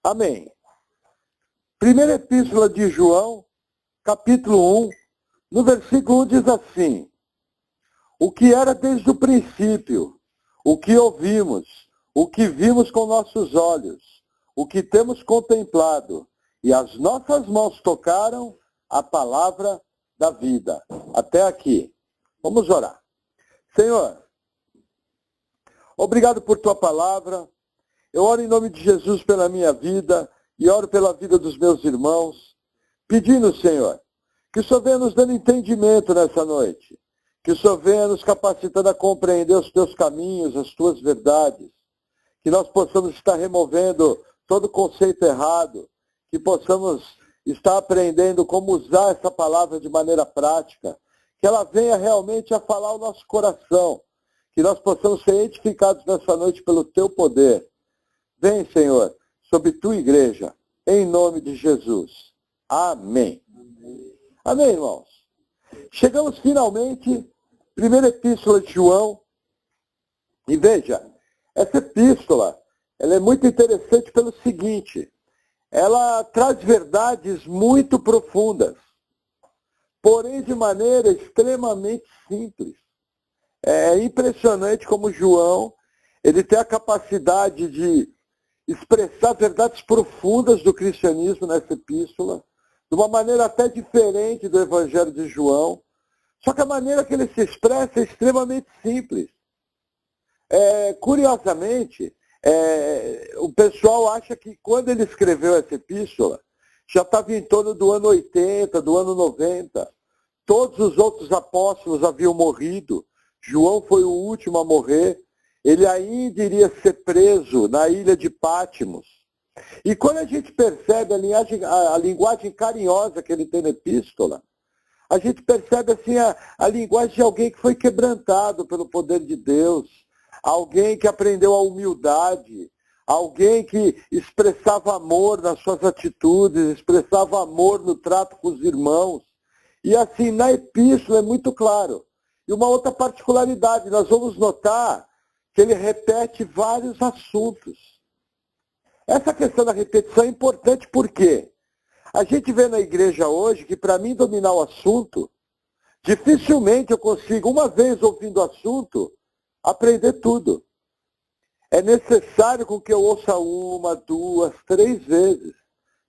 Amém. Primeira Epístola de João, capítulo 1, no versículo 1 diz assim: o que era desde o princípio, o que ouvimos, o que vimos com nossos olhos, o que temos contemplado, e as nossas mãos tocaram a palavra da vida. Até aqui. Vamos orar. Senhor, obrigado por tua palavra. Eu oro em nome de Jesus pela minha vida e oro pela vida dos meus irmãos, pedindo, Senhor, que o Senhor venha nos dando entendimento nessa noite, que o Senhor venha nos capacitando a compreender os teus caminhos, as tuas verdades, que nós possamos estar removendo todo conceito errado, que possamos estar aprendendo como usar essa palavra de maneira prática, que ela venha realmente a falar ao nosso coração, que nós possamos ser edificados nessa noite pelo teu poder. Vem, Senhor, sobre tua igreja, em nome de Jesus. Amém. Amém, irmãos. Chegamos finalmente, primeira epístola de João, e veja, essa epístola, ela é muito interessante pelo seguinte: ela traz verdades muito profundas, porém de maneira extremamente simples. É impressionante como João, ele tem a capacidade de expressar verdades profundas do cristianismo nessa epístola, de uma maneira até diferente do Evangelho de João, só que a maneira que ele se expressa é extremamente simples. Curiosamente, o pessoal acha que quando ele escreveu essa epístola, já estava em torno do ano 80, do ano 90. Todos os outros apóstolos haviam morrido. João foi o último a morrer. Ele ainda iria ser preso na ilha de Pátimos. E quando a gente percebe a linguagem carinhosa que ele tem na epístola, a gente percebe assim a linguagem de alguém que foi quebrantado pelo poder de Deus, alguém que aprendeu a humildade, alguém que expressava amor nas suas atitudes, expressava amor no trato com os irmãos. E assim, na epístola é muito claro. E uma outra particularidade, nós vamos notar que ele repete vários assuntos. Essa questão da repetição é importante porque a gente vê na igreja hoje que para mim dominar o assunto, dificilmente eu consigo, uma vez ouvindo o assunto, aprender tudo. É necessário com que eu ouça uma, duas, três vezes.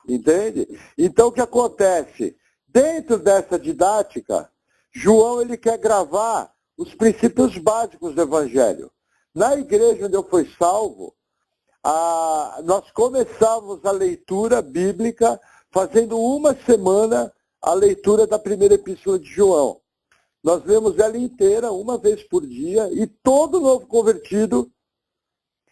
Entende? Então o que acontece? Dentro dessa didática, João ele quer gravar os princípios básicos do Evangelho. Na igreja onde eu fui salvo, nós começávamos a leitura bíblica fazendo uma semana a leitura da primeira epístola de João. Nós lemos ela inteira, uma vez por dia, e todo novo convertido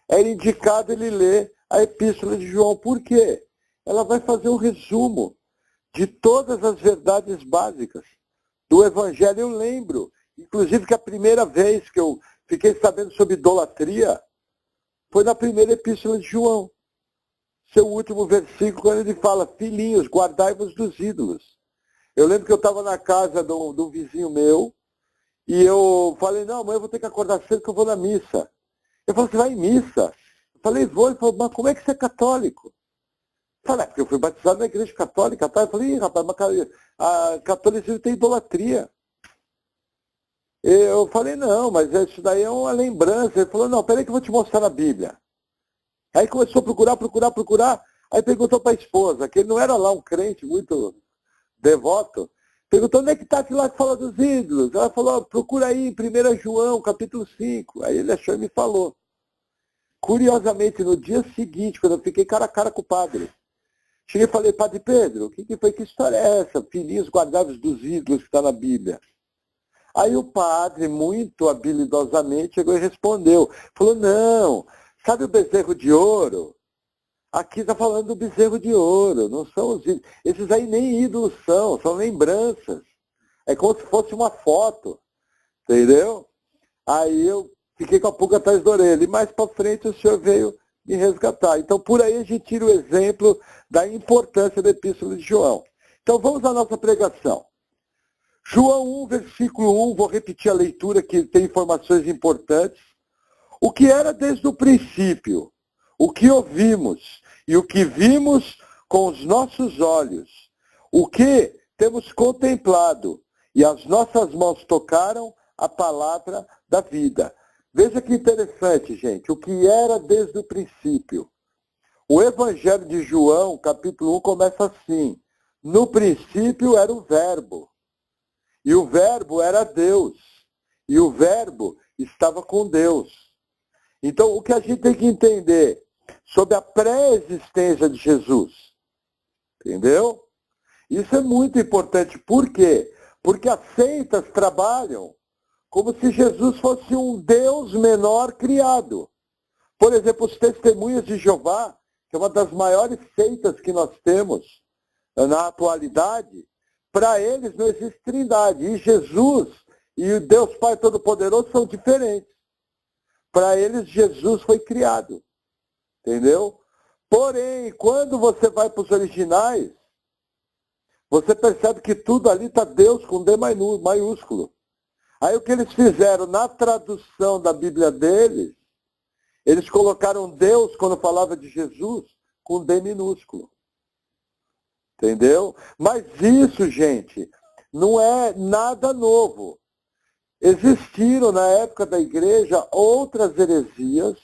era indicado ele ler a epístola de João. Por quê? Ela vai fazer um resumo de todas as verdades básicas do Evangelho. Eu lembro, inclusive, que a primeira vez que eu fiquei sabendo sobre idolatria foi na primeira epístola de João. Seu último versículo, quando ele fala: filhinhos, guardai-vos dos ídolos. Eu lembro que eu estava na casa de um vizinho meu, e eu falei: não, amanhã eu vou ter que acordar cedo que eu vou na missa. Ele falou: você vai em missa? Eu falei: vou. Ele falou: mas como é que você é católico? Eu falei: porque eu fui batizado na igreja católica. Tá? Eu falei: rapaz, mas a catolicismo tem idolatria. Eu falei: não, mas isso daí é uma lembrança. Ele falou: não, peraí que eu vou te mostrar na Bíblia. Aí começou a procurar. Aí perguntou para a esposa, que ele não era lá um crente muito devoto. Perguntou: onde é que está aquilo lá que fala dos ídolos? Ela falou: procura aí em 1 João, capítulo 5. Aí ele achou e me falou. Curiosamente, no dia seguinte, quando eu fiquei cara a cara com o padre, cheguei e falei: Padre Pedro, o que foi? Que história é essa? Filhinhos guardados dos ídolos que está na Bíblia. Aí o padre, muito habilidosamente, chegou e respondeu. Falou: não, sabe o bezerro de ouro? Aqui está falando do bezerro de ouro, não são os ídolos. Esses aí nem ídolos são lembranças. É como se fosse uma foto, entendeu? Aí eu fiquei com a pulga atrás da orelha. E mais para frente o senhor veio me resgatar. Então por aí a gente tira o exemplo da importância da Epístola de João. Então vamos à nossa pregação. João 1, versículo 1, vou repetir a leitura que tem informações importantes. O que era desde o princípio, o que ouvimos e o que vimos com os nossos olhos, o que temos contemplado, e as nossas mãos tocaram a palavra da vida. Veja que interessante, gente, o que era desde o princípio. O Evangelho de João, capítulo 1, começa assim: no princípio era o Verbo, e o Verbo era Deus, e o Verbo estava com Deus. Então, o que a gente tem que entender sobre a pré-existência de Jesus, entendeu? Isso é muito importante. Por quê? Porque as seitas trabalham como se Jesus fosse um Deus menor criado. Por exemplo, os Testemunhas de Jeová, que é uma das maiores seitas que nós temos na atualidade, para eles não existe trindade. E Jesus e o Deus Pai Todo-Poderoso são diferentes. Para eles, Jesus foi criado. Entendeu? Porém, quando você vai para os originais, você percebe que tudo ali está Deus com D maiúsculo. Aí o que eles fizeram na tradução da Bíblia deles, eles colocaram Deus, quando falava de Jesus, com D minúsculo. Entendeu? Mas isso, gente, não é nada novo. Existiram, na época da igreja, outras heresias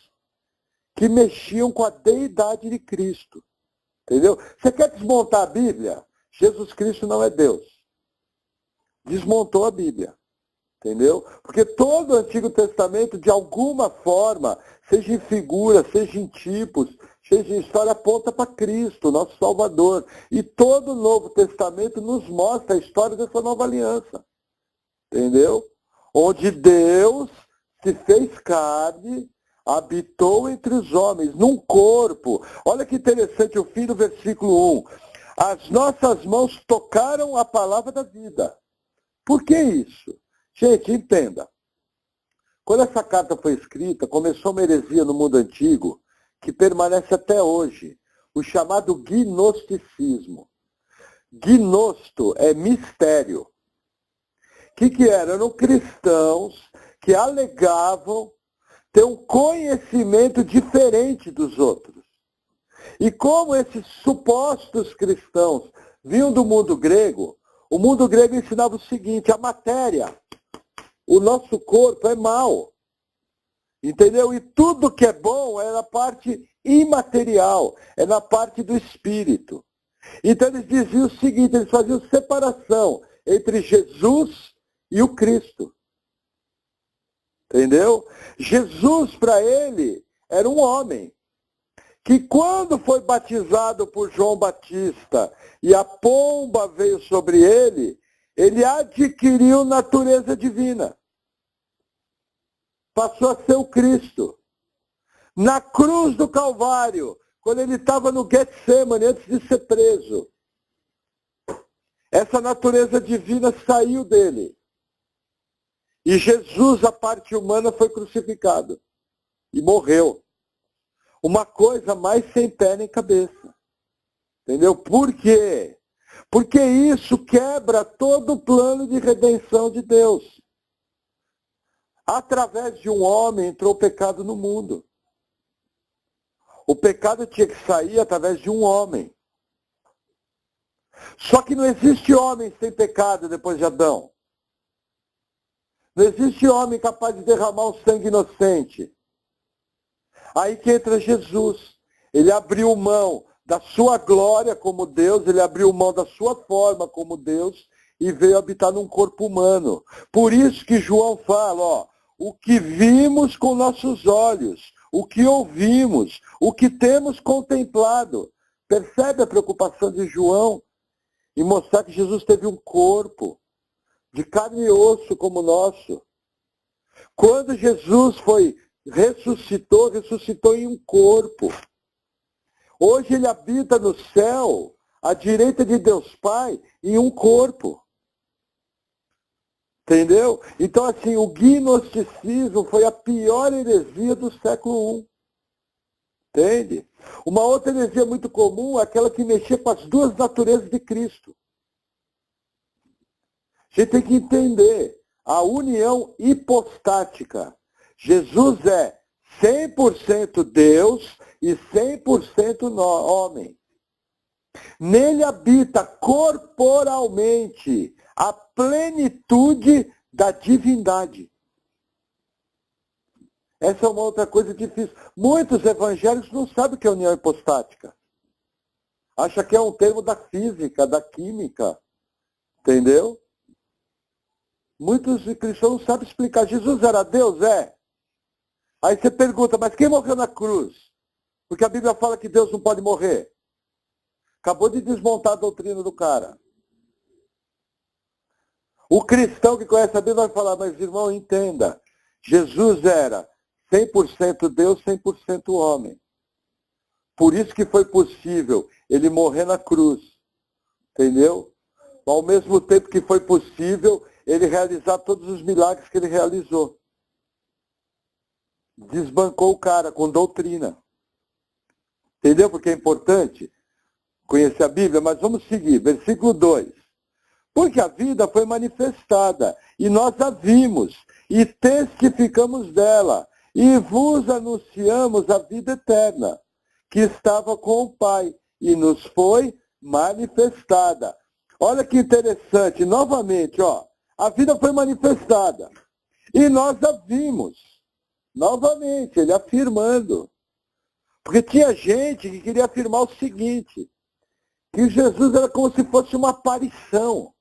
que mexiam com a deidade de Cristo. Entendeu? Você quer desmontar a Bíblia? Jesus Cristo não é Deus. Desmontou a Bíblia. Entendeu? Porque todo o Antigo Testamento, de alguma forma, seja em figura, seja em tipos, seja em história, aponta para Cristo, nosso Salvador. E todo o Novo Testamento nos mostra a história dessa nova aliança. Entendeu? Onde Deus se fez carne, habitou entre os homens, num corpo. Olha que interessante o fim do versículo 1. As nossas mãos tocaram a palavra da vida. Por que isso? Gente, entenda. Quando essa carta foi escrita, começou uma heresia no mundo antigo, que permanece até hoje, o chamado gnosticismo. Gnosto é mistério. O que era? Eram cristãos que alegavam ter um conhecimento diferente dos outros. E como esses supostos cristãos vinham do mundo grego, o mundo grego ensinava o seguinte: a matéria, o nosso corpo é mau. Entendeu? E tudo que é bom é na parte imaterial, é na parte do espírito. Então eles diziam o seguinte, eles faziam separação entre Jesus e o Cristo. Entendeu? Jesus, para ele, era um homem que quando foi batizado por João Batista e a pomba veio sobre ele, ele adquiriu natureza divina. Passou a ser o Cristo. Na cruz do Calvário, quando ele estava no Getsemane, antes de ser preso, essa natureza divina saiu dele. E Jesus, a parte humana, foi crucificado. E morreu. Uma coisa mais sem pé nem cabeça. Entendeu? Por quê? Porque isso quebra todo o plano de redenção de Deus. Através de um homem entrou o pecado no mundo. O pecado tinha que sair através de um homem. Só que não existe homem sem pecado depois de Adão. Não existe homem capaz de derramar um sangue inocente. Aí que entra Jesus. Ele abriu mão da sua glória como Deus, ele abriu mão da sua forma como Deus e veio habitar num corpo humano. Por isso que João fala, ó, o que vimos com nossos olhos, o que ouvimos, o que temos contemplado. Percebe a preocupação de João em mostrar que Jesus teve um corpo de carne e osso como o nosso. Quando Jesus ressuscitou em um corpo. Hoje ele habita no céu, à direita de Deus Pai, em um corpo. Entendeu? Então, assim, o gnosticismo foi a pior heresia do século I. Entende? Uma outra heresia muito comum é aquela que mexia com as duas naturezas de Cristo. A gente tem que entender a união hipostática. Jesus é 100% Deus e 100% homem. Nele habita corporalmente a plenitude da divindade. Essa é uma outra coisa difícil. Muitos evangélicos não sabem o que é união hipostática. Acha que é um termo da física, da química. Entendeu? Muitos cristãos não sabem explicar. Jesus era Deus? É. Aí você pergunta, mas quem morreu na cruz? Porque a Bíblia fala que Deus não pode morrer. Acabou de desmontar a doutrina do cara. O cristão que conhece a Bíblia vai falar, mas irmão, entenda. Jesus era 100% Deus, 100% homem. Por isso que foi possível ele morrer na cruz. Entendeu? Ao mesmo tempo que foi possível ele realizar todos os milagres que ele realizou. Desbancou o cara com doutrina. Entendeu? Porque é importante conhecer a Bíblia, mas vamos seguir. Versículo 2. Porque a vida foi manifestada, e nós a vimos, e testificamos dela, e vos anunciamos a vida eterna, que estava com o Pai, e nos foi manifestada. Olha que interessante, novamente, ó, a vida foi manifestada, e nós a vimos. Novamente, ele afirmando. Porque tinha gente que queria afirmar o seguinte, que Jesus era como se fosse uma aparição.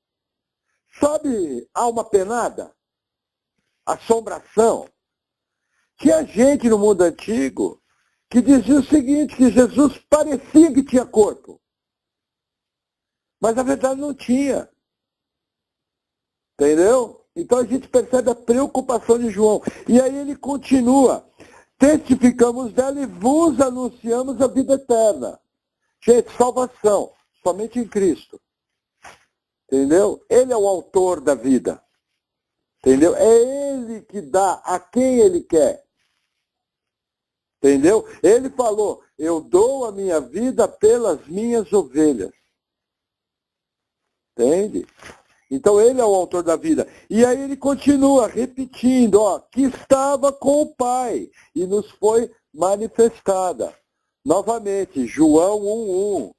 Sabe, alma penada? Assombração? Tinha gente no mundo antigo que dizia o seguinte, que Jesus parecia que tinha corpo. Mas na verdade não tinha. Entendeu? Então a gente percebe a preocupação de João. E aí ele continua. Testificamos dela e vos anunciamos a vida eterna. Gente, salvação, somente em Cristo. Entendeu? Ele é o autor da vida. Entendeu? É ele que dá a quem ele quer. Entendeu? Ele falou, eu dou a minha vida pelas minhas ovelhas. Entende? Então ele é o autor da vida. E aí ele continua repetindo, ó, que estava com o Pai e nos foi manifestada. Novamente, João 1:1.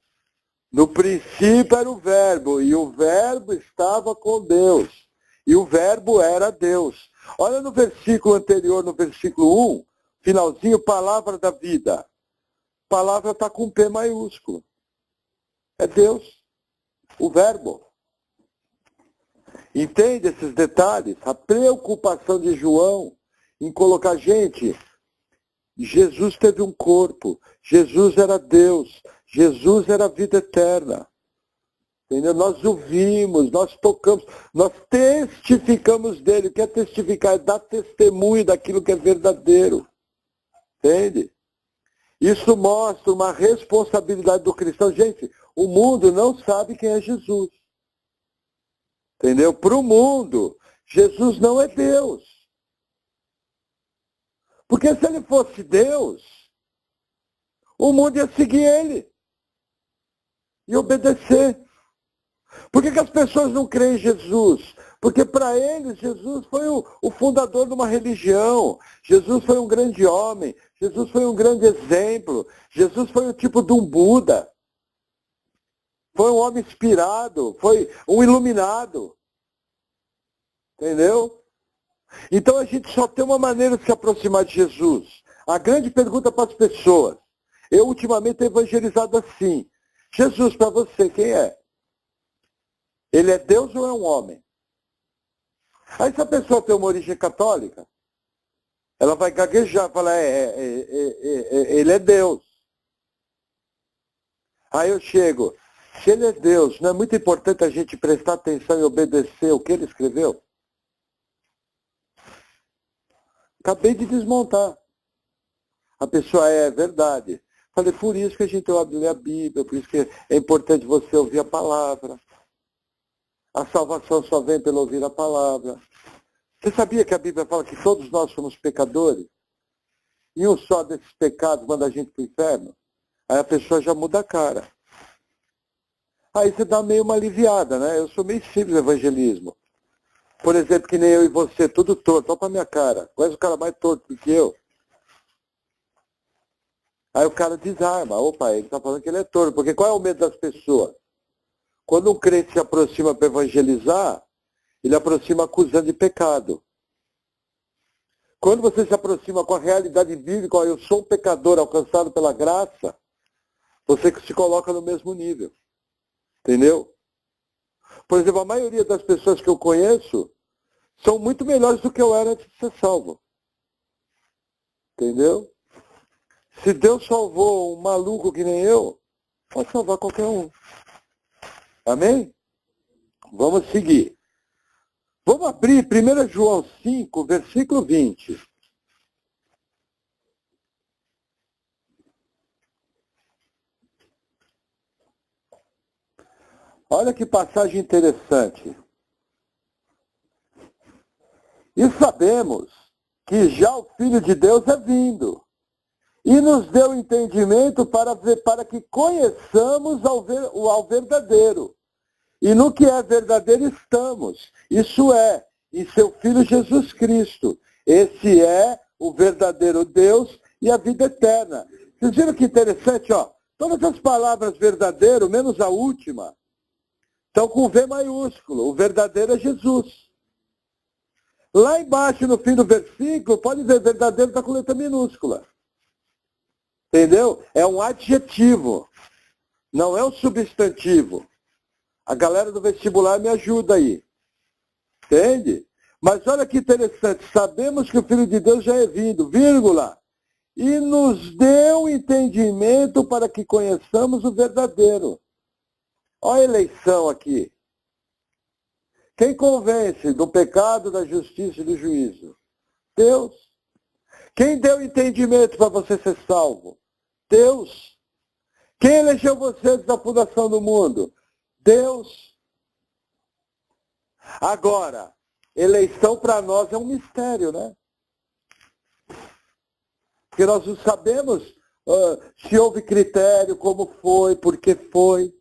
No princípio era o Verbo, e o Verbo estava com Deus. E o Verbo era Deus. Olha no versículo anterior, no versículo 1, finalzinho, palavra da vida. Palavra está com P maiúsculo. É Deus, o Verbo. Entende esses detalhes? A preocupação de João em colocar, gente, Jesus teve um corpo, Jesus era Deus, Jesus era a vida eterna. Entendeu? Nós o vimos, nós tocamos, nós testificamos dele. O que é testificar? É dar testemunho daquilo que é verdadeiro. Entende? Isso mostra uma responsabilidade do cristão. Gente, o mundo não sabe quem é Jesus. Entendeu? Para o mundo, Jesus não é Deus. Porque se ele fosse Deus, o mundo ia seguir ele e obedecer. Por que as pessoas não creem em Jesus? Porque para eles, Jesus foi o fundador de uma religião. Jesus foi um grande homem. Jesus foi um grande exemplo. Jesus foi o tipo de um Buda. Foi um homem inspirado. Foi um iluminado. Entendeu? Então a gente só tem uma maneira de se aproximar de Jesus. A grande pergunta para as pessoas. Eu ultimamente tenho evangelizado assim. Jesus, para você, quem é? Ele é Deus ou é um homem? Aí se a pessoa tem uma origem católica, ela vai gaguejar, falar, ele é Deus. Aí eu chego, se ele é Deus, não é muito importante a gente prestar atenção e obedecer o que ele escreveu? Acabei de desmontar. A pessoa é verdade. Falei, por isso que a gente lê a Bíblia, por isso que é importante você ouvir a palavra. A salvação só vem pelo ouvir a palavra. Você sabia que a Bíblia fala que todos nós somos pecadores? E um só desses pecados manda a gente para o inferno? Aí a pessoa já muda a cara. Aí você dá meio uma aliviada, né? Eu sou meio simples no evangelismo. Por exemplo, que nem eu e você, tudo torto. Olha para minha cara. Conhece o cara mais torto do que eu? Aí o cara desarma. Opa, ele está falando que ele é tolo. Porque qual é o medo das pessoas? Quando um crente se aproxima para evangelizar, ele aproxima acusando de pecado. Quando você se aproxima com a realidade bíblica, ó, eu sou um pecador alcançado pela graça, você se coloca no mesmo nível. Entendeu? Por exemplo, a maioria das pessoas que eu conheço são muito melhores do que eu era antes de ser salvo. Entendeu? Se Deus salvou um maluco que nem eu, pode salvar qualquer um. Amém? Vamos seguir. Vamos abrir 1 João 5, versículo 20. Olha que passagem interessante. E sabemos que já o Filho de Deus é vindo, e nos deu entendimento para que conheçamos ao verdadeiro. E no que é verdadeiro estamos. Isso é, em seu Filho Jesus Cristo. Esse é o verdadeiro Deus e a vida eterna. Vocês viram que interessante, ó? Todas as palavras verdadeiro, menos a última, estão com V maiúsculo. O verdadeiro é Jesus. Lá embaixo, no fim do versículo, pode ver, verdadeiro está com letra minúscula. Entendeu? É um adjetivo. Não é um substantivo. A galera do vestibular me ajuda aí. Entende? Mas olha que interessante. Sabemos que o Filho de Deus já é vindo, vírgula. E nos deu entendimento para que conheçamos o verdadeiro. Olha a eleição aqui. Quem convence do pecado, da justiça e do juízo? Deus. Quem deu entendimento para você ser salvo? Deus. Quem elegeu você da fundação do mundo? Deus. Agora, eleição para nós é um mistério, né? Porque nós não sabemos se houve critério, como foi, por que foi.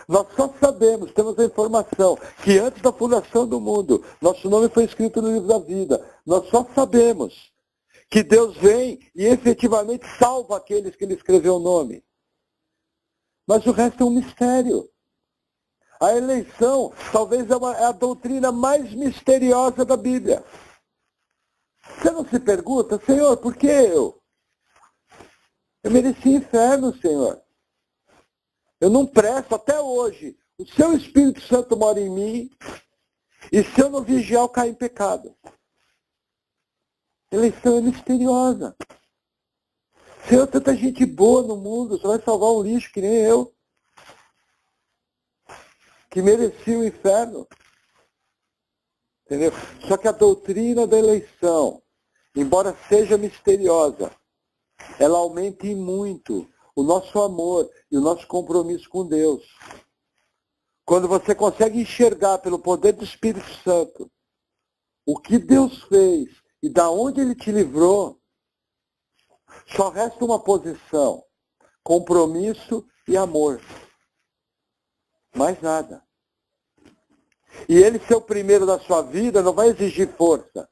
Nós só sabemos, temos a informação, que antes da fundação do mundo, nosso nome foi escrito no livro da vida. Nós só sabemos que Deus vem e efetivamente salva aqueles que Ele escreveu o nome. Mas o resto é um mistério. A eleição talvez é a doutrina mais misteriosa da Bíblia. Você não se pergunta, Senhor, por que eu? Eu mereci inferno, Senhor. Eu não presto até hoje. O seu Espírito Santo mora em mim. E se eu não vigiar, eu caio em pecado. A eleição é misteriosa. Senhor, tanta gente boa no mundo, você vai salvar um lixo que nem eu. Que merecia o inferno. Entendeu? Só que a doutrina da eleição, embora seja misteriosa, ela aumenta em muito o nosso amor e o nosso compromisso com Deus. Quando você consegue enxergar pelo poder do Espírito Santo o que Deus fez e da onde Ele te livrou, só resta uma posição: compromisso e amor. Mais nada. E Ele ser o primeiro da sua vida não vai exigir força.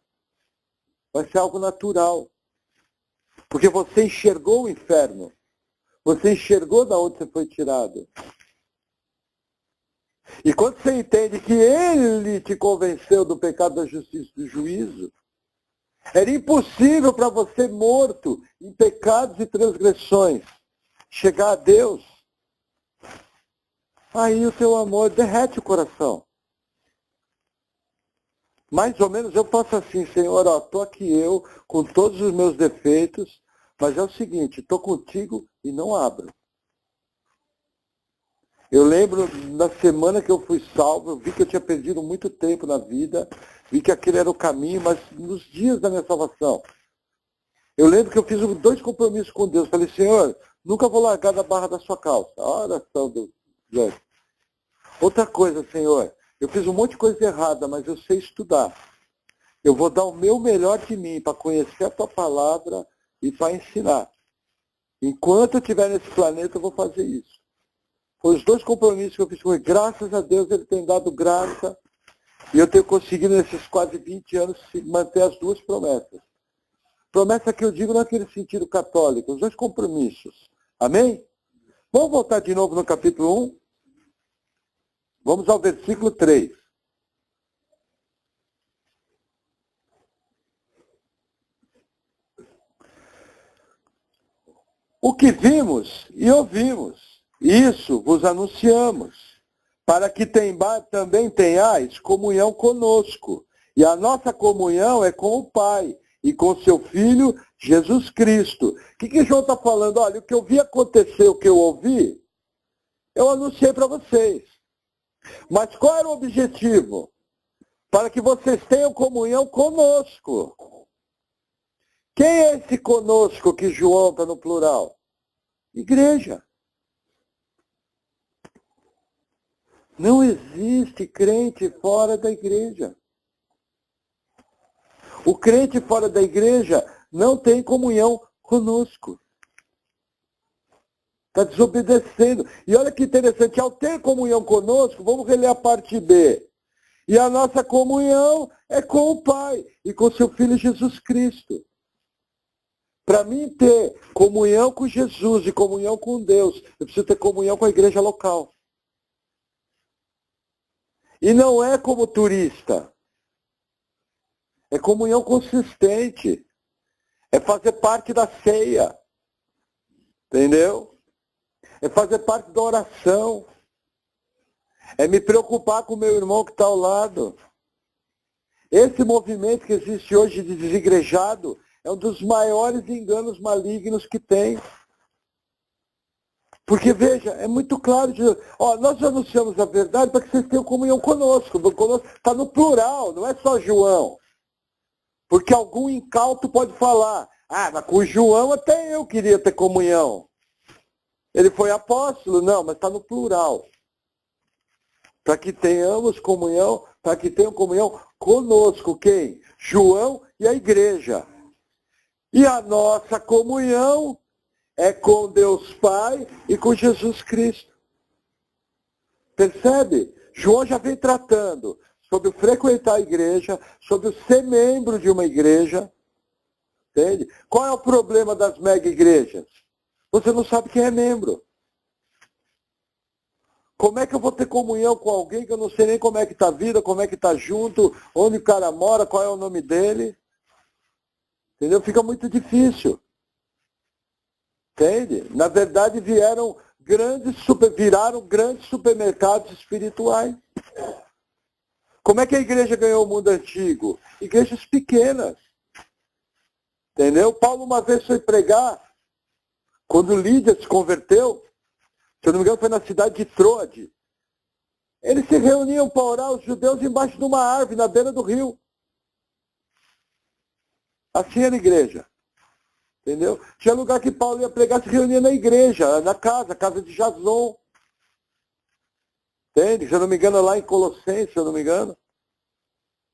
Vai ser algo natural. Porque você enxergou o inferno. Você enxergou de onde você foi tirado. E quando você entende que Ele te convenceu do pecado, da justiça e do juízo, era impossível para você, morto em pecados e transgressões, chegar a Deus. Aí o teu amor derrete o coração. Mais ou menos eu faço assim: Senhor, estou aqui eu, com todos os meus defeitos, mas é o seguinte, estou contigo e não abro. Eu lembro, na semana que eu fui salvo, eu vi que eu tinha perdido muito tempo na vida, vi que aquele era o caminho, mas nos dias da minha salvação, eu lembro que eu fiz 2 compromissos com Deus. Falei: Senhor, nunca vou largar da barra da sua calça. A oração do Deus. Outra coisa, Senhor, eu fiz um monte de coisa errada, mas eu sei estudar. Eu vou dar o meu melhor de mim para conhecer a tua palavra e para ensinar. Enquanto eu estiver nesse planeta, eu vou fazer isso. Foi os 2 compromissos que eu fiz com ele. Graças a Deus, Ele tem dado graça. E eu tenho conseguido, nesses quase 20 anos, manter as 2 promessas. Promessa que eu digo naquele sentido católico, os dois compromissos. Amém? Vamos voltar de novo no capítulo 1? Vamos ao versículo 3. O que vimos e ouvimos, isso vos anunciamos, para que também tenhais comunhão conosco. E a nossa comunhão é com o Pai e com seu Filho, Jesus Cristo. O que João está falando? Olha, o que eu vi acontecer, o que eu ouvi, eu anunciei para vocês. Mas qual era o objetivo? Para que vocês tenham comunhão conosco. Quem é esse conosco que João está no plural? Igreja. Não existe crente fora da igreja. O crente fora da igreja não tem comunhão conosco. Está desobedecendo. E olha que interessante, ao ter comunhão conosco, vamos reler a parte B. E a nossa comunhão é com o Pai e com seu Filho Jesus Cristo. Para mim ter comunhão com Jesus e comunhão com Deus, eu preciso ter comunhão com a igreja local. E não é como turista. É comunhão consistente. É fazer parte da ceia. Entendeu? É fazer parte da oração. É me preocupar com o meu irmão que está ao lado. Esse movimento que existe hoje de desigrejado é um dos maiores enganos malignos que tem. Porque, veja, é muito claro. Nós anunciamos a verdade para que vocês tenham comunhão conosco. Está no plural, não é só João. Porque algum incauto pode falar, mas com João até eu queria ter comunhão. Ele foi apóstolo? Não, mas está no plural. Para que tenhamos comunhão, para que tenham comunhão conosco. Quem? João e a igreja. E a nossa comunhão é com Deus Pai e com Jesus Cristo. Percebe? João já vem tratando sobre o frequentar a igreja, sobre o ser membro de uma igreja. Entende? Qual é o problema das mega igrejas? Você não sabe quem é membro. Como é que eu vou ter comunhão com alguém que eu não sei nem como é que está a vida, como é que está junto, onde o cara mora, qual é o nome dele? Entendeu? Fica muito difícil. Entende? Na verdade, viraram grandes supermercados espirituais. Como é que a igreja ganhou o mundo antigo? Igrejas pequenas. Entendeu? Paulo uma vez foi pregar, quando Lídia se converteu, se eu não me engano foi na cidade de Troade. Eles se reuniam para orar, os judeus, embaixo de uma árvore, na beira do rio. Assim era a igreja. Entendeu? Tinha lugar que Paulo ia pregar, se reunia na igreja, na casa de Jason. Entende? Se eu não me engano, lá em Colossenses, se eu não me engano.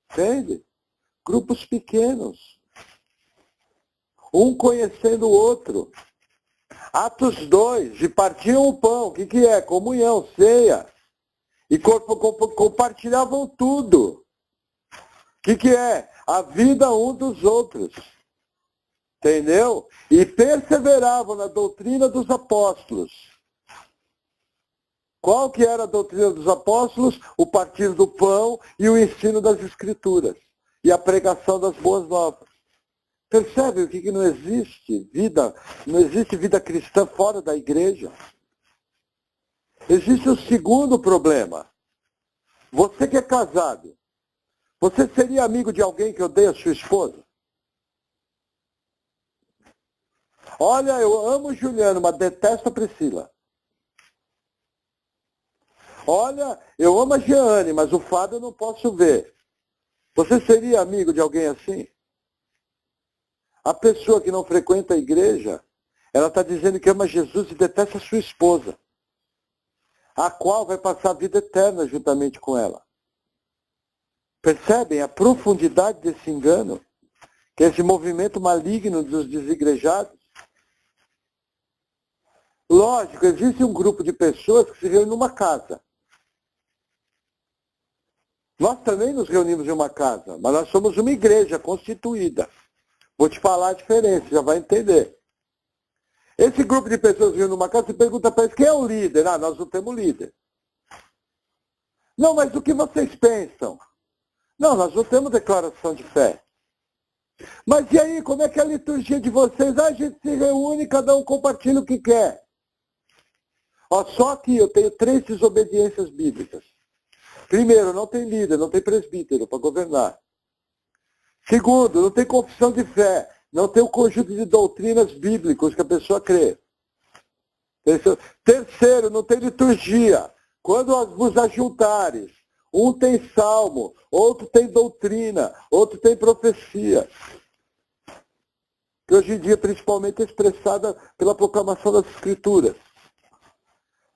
Entende? Grupos pequenos. Um conhecendo o outro. Atos 2, e partiam o pão. O que é? Comunhão, ceia. E compartilhavam tudo. O que é? A vida um dos outros. Entendeu? E perseveravam na doutrina dos apóstolos. Qual que era a doutrina dos apóstolos? O partir do pão e o ensino das escrituras. E a pregação das boas novas. Percebe o que não existe vida? Não existe vida cristã fora da igreja. Existe o segundo problema. Você que é casado, você seria amigo de alguém que odeia sua esposa? Olha, eu amo Juliano, mas detesto a Priscila. Olha, eu amo a Jeane, mas o Fábio eu não posso ver. Você seria amigo de alguém assim? A pessoa que não frequenta a igreja, ela está dizendo que ama Jesus e detesta a sua esposa, a qual vai passar a vida eterna juntamente com ela. Percebem a profundidade desse engano? Que é esse movimento maligno dos desigrejados? Lógico, existe um grupo de pessoas que se reúnem numa casa. Nós também nos reunimos em uma casa, mas nós somos uma igreja constituída Vou te falar a diferença, já vai entender. Esse grupo de pessoas vindo numa casa, você pergunta para eles, quem é o líder? Ah, nós não temos líder. Não, mas o que vocês pensam? Não, nós não temos declaração de fé. Mas e aí, como é que é a liturgia de vocês? Ah, a gente se reúne, cada um compartilha o que quer. Ó, só que eu tenho 3 desobediências bíblicas. Primeiro, não tem líder, não tem presbítero para governar. Segundo, não tem confissão de fé, não tem o conjunto de doutrinas bíblicas que a pessoa crê. Terceiro, não tem liturgia. Quando vos ajuntares, um tem salmo, outro tem doutrina, outro tem profecia. Que hoje em dia, principalmente, é expressada pela proclamação das Escrituras.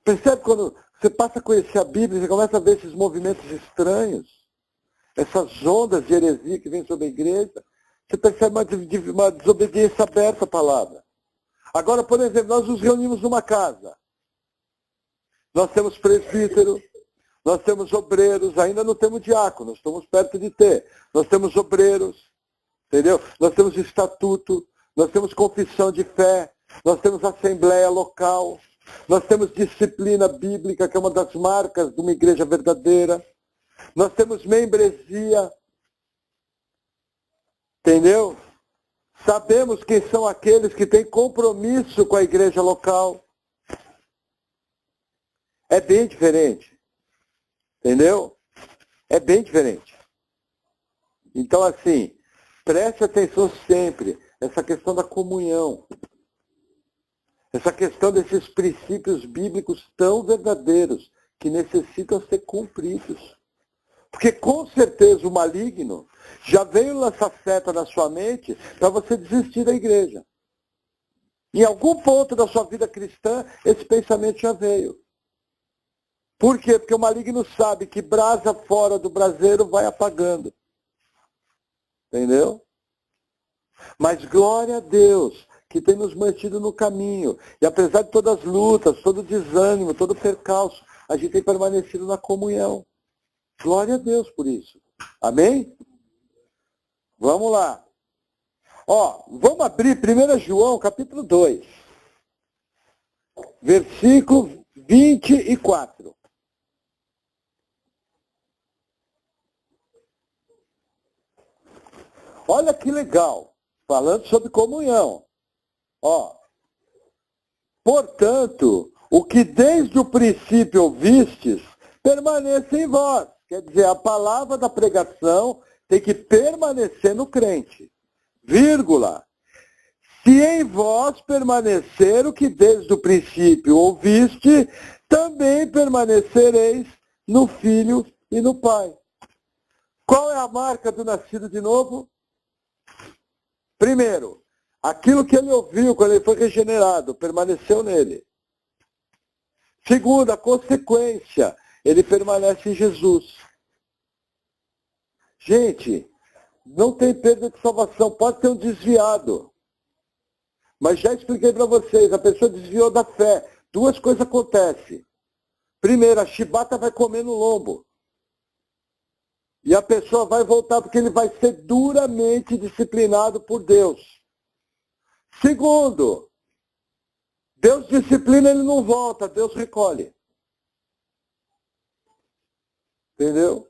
Percebe quando você passa a conhecer a Bíblia, você começa a ver esses movimentos estranhos, essas ondas de heresia que vêm sobre a igreja, você percebe uma desobediência aberta à palavra. Agora, por exemplo, nós nos reunimos numa casa. Nós temos presbítero, nós temos obreiros, ainda não temos diáconos, estamos perto de ter. Nós temos obreiros, entendeu? Nós temos estatuto, nós temos confissão de fé, nós temos assembleia local, nós temos disciplina bíblica, que é uma das marcas de uma igreja verdadeira. Nós temos membresia, entendeu? Sabemos quem são aqueles que têm compromisso com a igreja local. É bem diferente. Entendeu? É bem diferente. Então, assim, preste atenção sempre. Essa questão da comunhão. Essa questão desses princípios bíblicos tão verdadeiros que necessitam ser cumpridos. Porque com certeza o maligno já veio lançar seta na sua mente para você desistir da igreja. Em algum ponto da sua vida cristã, esse pensamento já veio. Por quê? Porque o maligno sabe que brasa fora do braseiro vai apagando. Entendeu? Mas glória a Deus, que tem nos mantido no caminho. E apesar de todas as lutas, todo o desânimo, todo o percalço, a gente tem permanecido na comunhão. Glória a Deus por isso. Amém? Vamos lá. Ó, vamos abrir 1 João, capítulo 2. Versículo 24. Olha que legal. Falando sobre comunhão. Ó. Portanto, o que desde o princípio ouvistes, permaneça em vós. Quer dizer, a palavra da pregação tem que permanecer no crente. Vírgula. Se em vós permanecer o que desde o princípio ouviste, também permanecereis no Filho e no Pai. Qual é a marca do nascido de novo? Primeiro, aquilo que ele ouviu quando ele foi regenerado, permaneceu nele. Segundo, a consequência, ele permanece em Jesus. Gente, não tem perda de salvação, pode ter um desviado. Mas já expliquei para vocês, a pessoa desviou da fé. 2 coisas acontecem. Primeiro, a chibata vai comer no lombo. E a pessoa vai voltar porque ele vai ser duramente disciplinado por Deus. Segundo, Deus disciplina, ele não volta, Deus recolhe. Entendeu?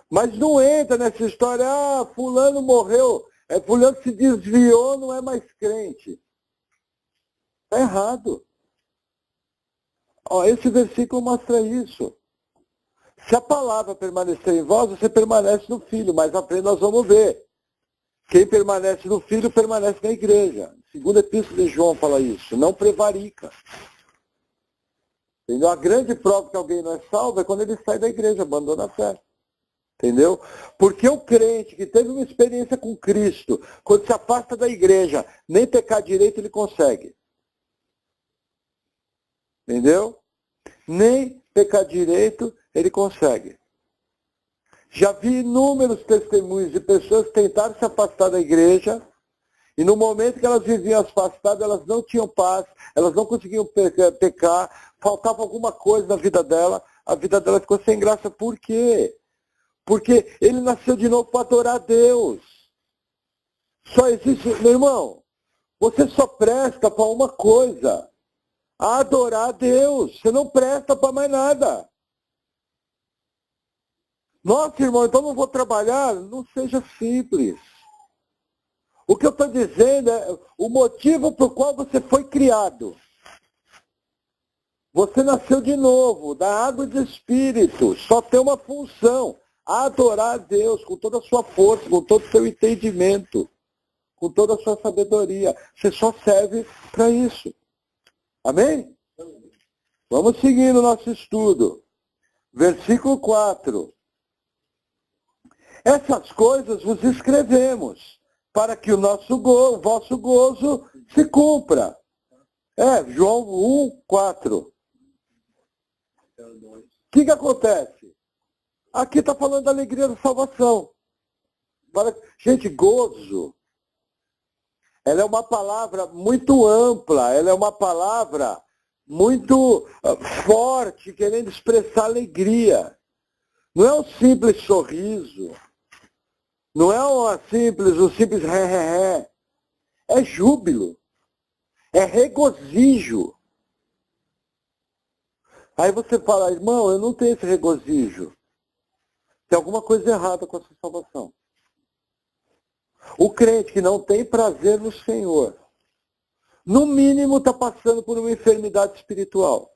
Mas não entra nessa história, ah, fulano morreu, fulano se desviou, não é mais crente. Está errado. Ó, esse versículo mostra isso. Se a palavra permanecer em vós, você permanece no Filho. Mais à frente nós vamos ver. Quem permanece no Filho, permanece na igreja. Segunda Epístola de João fala isso. Não prevarica. Entendeu? A grande prova que alguém não é salvo é quando ele sai da igreja, abandona a fé. Entendeu? Porque o crente que teve uma experiência com Cristo, quando se afasta da igreja, nem pecar direito ele consegue. Entendeu? Nem pecar direito ele consegue. Já vi inúmeros testemunhos de pessoas que tentaram se afastar da igreja e no momento que elas viviam afastadas, elas não tinham paz, elas não conseguiam pecar, faltava alguma coisa na vida dela, a vida dela ficou sem graça. Por quê? Porque ele nasceu de novo para adorar a Deus. Só existe, meu irmão, você só presta para uma coisa, adorar a Deus. Você não presta para mais nada. Nossa, irmão, então não vou trabalhar? Não seja simples. O que eu estou dizendo é o motivo por qual você foi criado. Você nasceu de novo, da água e do Espírito. Só tem uma função, adorar a Deus com toda a sua força, com todo o seu entendimento, com toda a sua sabedoria. Você só serve para isso. Amém? Vamos seguir no nosso estudo. Versículo 4. Essas coisas vos escrevemos, para que o vosso gozo se cumpra. João 1, 4. O que acontece? Aqui está falando da alegria da salvação. Gente, gozo, ela é uma palavra muito ampla, ela é uma palavra muito forte, querendo expressar alegria. Não é um simples sorriso, não é um simples ré. É júbilo, é regozijo. Aí você fala, irmão, eu não tenho esse regozijo. Tem alguma coisa errada com a sua salvação. O crente que não tem prazer no Senhor, no mínimo está passando por uma enfermidade espiritual.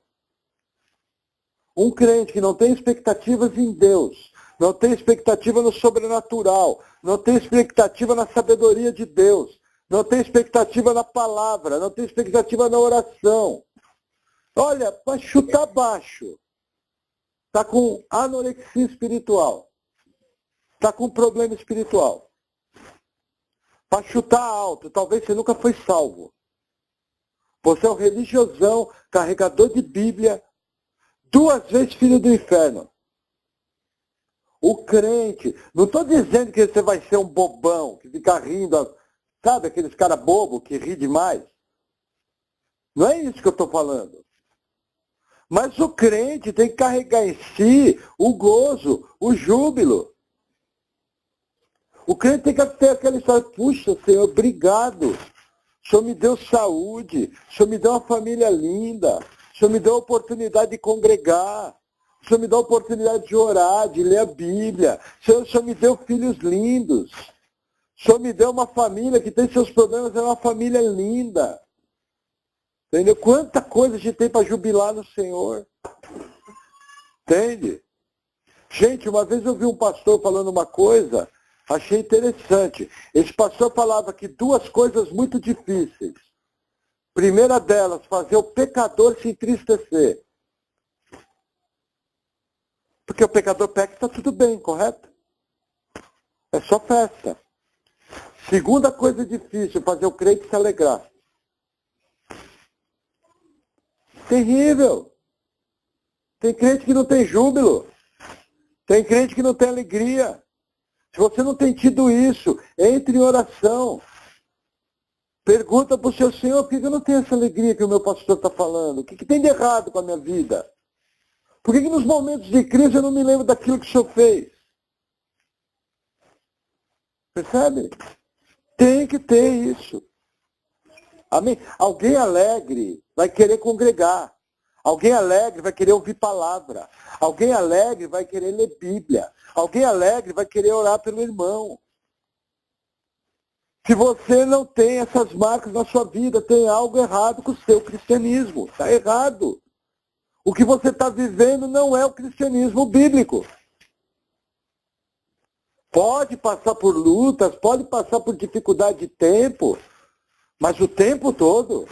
Um crente que não tem expectativas em Deus, não tem expectativa no sobrenatural, não tem expectativa na sabedoria de Deus, não tem expectativa na palavra, não tem expectativa na oração. Olha, para chutar baixo, está com anorexia espiritual, está com problema espiritual. Para chutar alto, talvez você nunca foi salvo. Você é um religiosão, carregador de Bíblia, 2 vezes filho do inferno. O crente, não estou dizendo que você vai ser um bobão, que fica rindo, sabe aqueles caras bobos que ri demais? Não é isso que eu estou falando. Mas o crente tem que carregar em si o gozo, o júbilo. O crente tem que ter aquela história, puxa, Senhor, obrigado. O Senhor me deu saúde, o Senhor me deu uma família linda, o Senhor me deu a oportunidade de congregar, o Senhor me deu a oportunidade de orar, de ler a Bíblia, o Senhor me deu filhos lindos, o Senhor me deu uma família que tem seus problemas, é uma família linda. Entendeu? Quanta coisa a gente tem para jubilar no Senhor. Entende? Gente, uma vez eu vi um pastor falando uma coisa, achei interessante. Esse pastor falava que 2 coisas muito difíceis. Primeira delas, fazer o pecador se entristecer. Porque o pecador peca e está tudo bem, correto? É só festa. Segunda coisa difícil, fazer o crente se alegrar. Terrível. Tem crente que não tem júbilo. Tem crente que não tem alegria. Se você não tem tido isso, entre em oração. Pergunta para o seu Senhor, por que eu não tenho essa alegria que o meu pastor está falando? O que tem de errado com a minha vida? Por que nos momentos de crise eu não me lembro daquilo que o Senhor fez? Percebe? Tem que ter isso. Amém? Alguém alegre vai querer congregar. Alguém alegre vai querer ouvir palavra. Alguém alegre vai querer ler Bíblia. Alguém alegre vai querer orar pelo irmão. Se você não tem essas marcas na sua vida, tem algo errado com o seu cristianismo. Está errado. O que você está vivendo não é o cristianismo bíblico. Pode passar por lutas, pode passar por dificuldade de tempo, mas o tempo todo,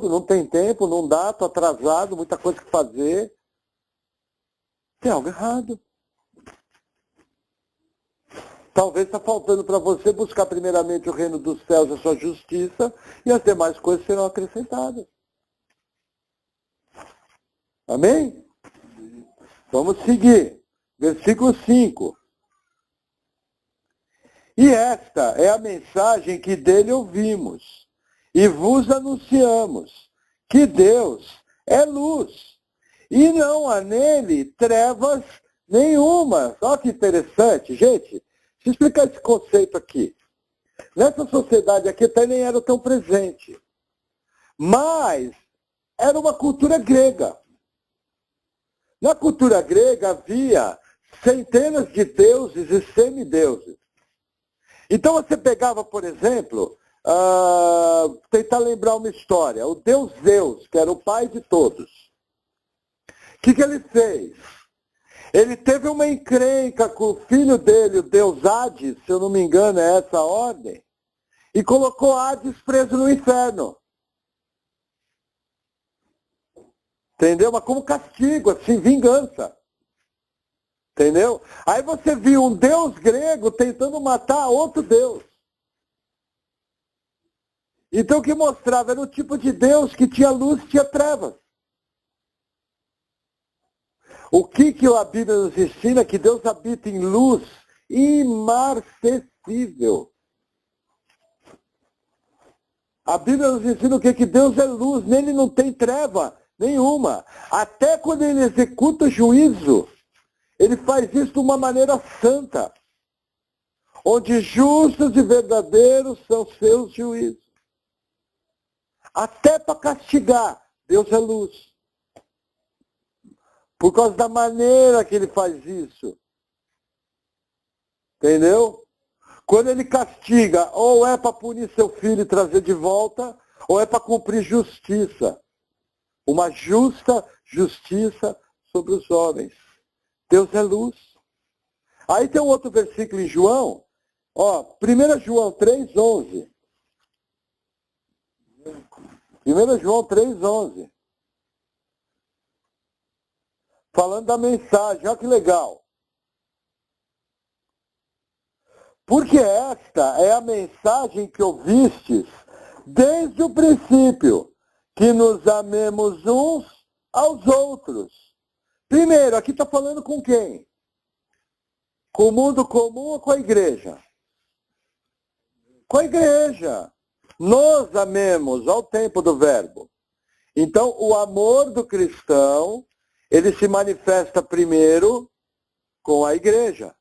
não tem tempo, não dá, estou atrasado, muita coisa que fazer. Tem algo errado. Talvez está faltando para você buscar primeiramente o reino dos céus e a sua justiça, e as demais coisas serão acrescentadas. Amém? Vamos seguir. Versículo 5. E esta é a mensagem que dele ouvimos e vos anunciamos, que Deus é luz e não há nele trevas nenhuma. Olha que interessante, gente. Deixa eu explicar esse conceito aqui. Nessa sociedade aqui até nem era tão presente. Mas era uma cultura grega. Na cultura grega havia centenas de deuses e semideuses. Então você pegava, por exemplo, tentar lembrar uma história. O deus Zeus, que era o pai de todos. O que ele fez? Ele teve uma encrenca com o filho dele, o deus Hades, se eu não me engano é essa a ordem, e colocou Hades preso no inferno. Entendeu? Mas como castigo, assim, vingança. Entendeu? Aí você viu um deus grego tentando matar outro deus. Então o que mostrava era o tipo de Deus que tinha luz e tinha trevas. O que a Bíblia nos ensina? Que Deus habita em luz imarcessível. A Bíblia nos ensina o que? Que Deus é luz, nele não tem treva nenhuma. Até quando ele executa o juízo, ele faz isso de uma maneira santa, onde justos e verdadeiros são seus juízos. Até para castigar, Deus é luz. Por causa da maneira que ele faz isso. Entendeu? Quando ele castiga, ou é para punir seu filho e trazer de volta, ou é para cumprir justiça. Uma justa justiça sobre os homens. Deus é luz. Aí tem um outro versículo em João, 1 João 3,11. 1 João 3,11. Falando da mensagem, olha que legal. Porque esta é a mensagem que ouvistes desde o princípio, que nos amemos uns aos outros. Primeiro, aqui está falando com quem? Com o mundo comum ou com a igreja? Com a igreja. Nos amemos, ao tempo do verbo. Então, o amor do cristão, ele se manifesta primeiro com a igreja.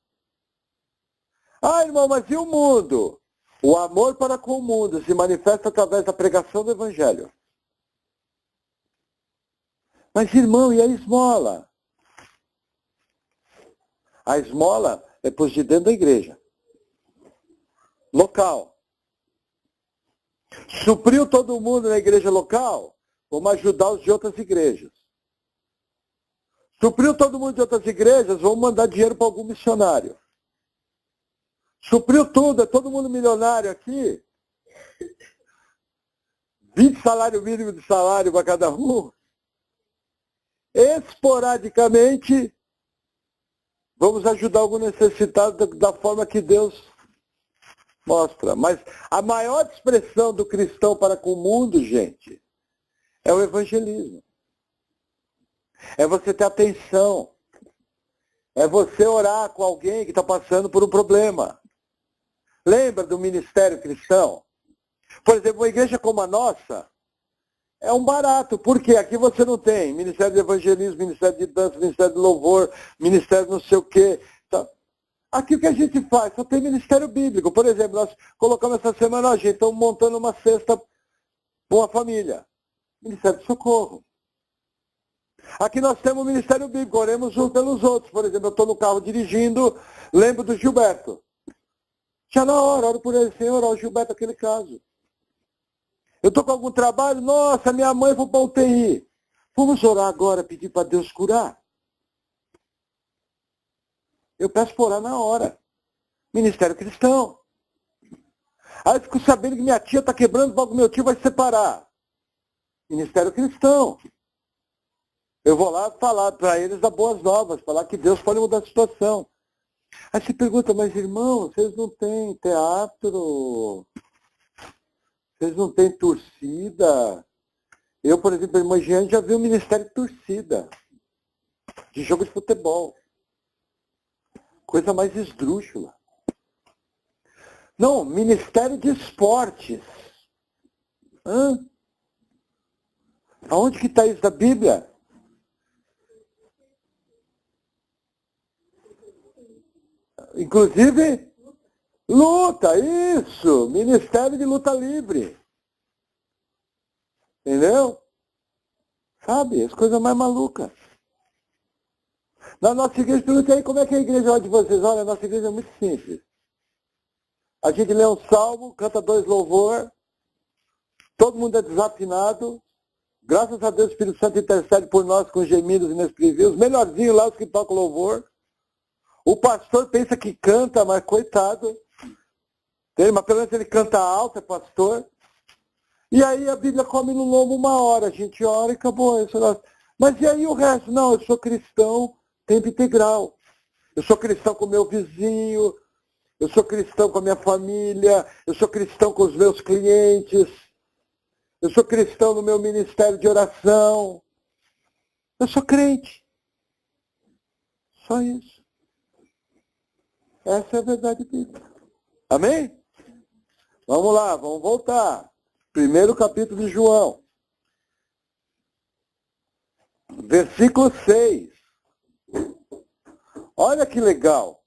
Ah, irmão, mas e o mundo? O amor para com o mundo se manifesta através da pregação do evangelho. Mas, irmão, e a esmola? A esmola é por de dentro da igreja. Local. Supriu todo mundo na igreja local? Vamos ajudar os de outras igrejas. Supriu todo mundo de outras igrejas? Vamos mandar dinheiro para algum missionário. Supriu tudo, é todo mundo milionário aqui? 20 salário mínimo de salário para cada um? Esporadicamente, vamos ajudar algum necessitado da forma que Deus mostra. Mas a maior expressão do cristão para com o mundo, gente, é o evangelismo. É você ter atenção. É você orar com alguém que está passando por um problema. Lembra do ministério cristão? Por exemplo, uma igreja como a nossa é um barato. Por quê? Aqui você não tem ministério de evangelismo, ministério de dança, ministério de louvor, ministério não sei o quê. Então, aqui o que a gente faz? Só tem ministério bíblico. Por exemplo, nós colocamos essa semana, gente, estamos montando uma cesta para uma família. Ministério de socorro. Aqui nós temos o ministério bíblico, oremos uns pelos outros. Por exemplo, eu estou no carro dirigindo, lembro do Gilberto. Já na hora, oro por ele, Senhor, ó, o Gilberto, aquele caso. Eu estou com algum trabalho, nossa, minha mãe foi para UTI. Vamos orar agora, pedir para Deus curar? Eu peço para orar na hora. Ministério cristão. Aí eu fico sabendo que minha tia está quebrando, logo meu tio vai se separar. Ministério cristão. Eu vou lá falar para eles das boas novas, falar que Deus pode mudar a situação. Aí você pergunta, mas irmão, vocês não têm teatro? Vocês não têm torcida? Eu, por exemplo, a irmã Jeane já vi o ministério de torcida, de jogo de futebol. Coisa mais esdrúxula. Não, ministério de esportes. Aonde que está isso da Bíblia? Inclusive, Luta, isso! Ministério de luta livre. Entendeu? Sabe, as coisas mais malucas. Na nossa igreja, perguntei aí como é que é a igreja lá de vocês. Olha, a nossa igreja é muito simples. A gente lê um salmo, canta 2 louvor, todo mundo é desafinado. Graças a Deus, o Espírito Santo intercede por nós com gemidos inexprimíveis. Os melhorzinhos lá, os que tocam louvor. O pastor pensa que canta, mas coitado. Mas pelo menos ele canta alto, é pastor. E aí a Bíblia come no lombo 1 hora. A gente ora e acabou. Mas e aí o resto? Não, eu sou cristão tempo integral. Eu sou cristão com o meu vizinho. Eu sou cristão com a minha família. Eu sou cristão com os meus clientes. Eu sou cristão no meu ministério de oração. Eu sou crente. Só isso. Essa é a verdade bíblica. Amém? Vamos lá, vamos voltar. Primeiro capítulo de João. Versículo 6. Olha que legal.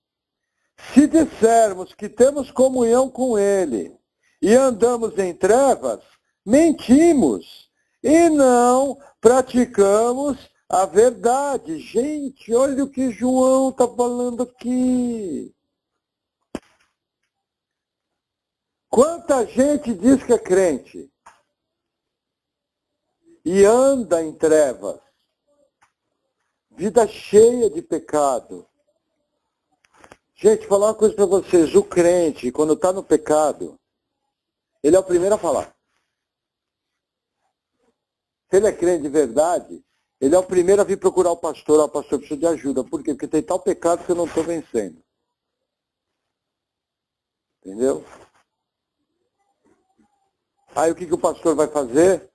Se dissermos que temos comunhão com Ele e andamos em trevas, mentimos e não praticamos a verdade. Gente, olha o que João está falando aqui. Quanta gente diz que é crente e anda em trevas, vida cheia de pecado. Gente, falar uma coisa para vocês, o crente, quando está no pecado, ele é o primeiro a falar. Se ele é crente de verdade, ele é o primeiro a vir procurar o pastor. O pastor precisa de ajuda. Por quê? Porque tem tal pecado que eu não estou vencendo. Entendeu? Aí o que o pastor vai fazer?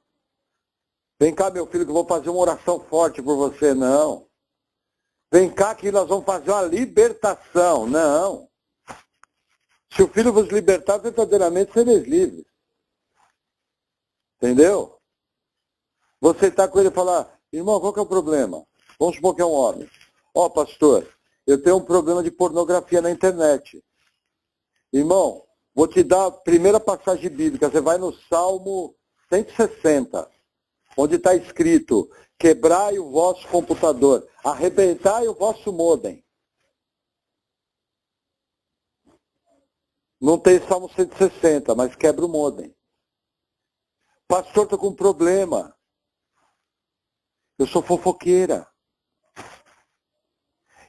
Vem cá, meu filho, que eu vou fazer uma oração forte por você. Não. Vem cá que nós vamos fazer uma libertação. Não. Se o filho vos libertar, verdadeiramente sereis livres. Entendeu? Você está com ele e falar, irmão, qual que é o problema? Vamos supor que é um homem. Ó, pastor, eu tenho um problema de pornografia na internet. Irmão, vou te dar a primeira passagem bíblica. Você vai no Salmo 160, onde está escrito, quebrai o vosso computador, arrebentai o vosso modem. Não tem Salmo 160, mas quebra o modem. Pastor, estou com um problema. Eu sou fofoqueira.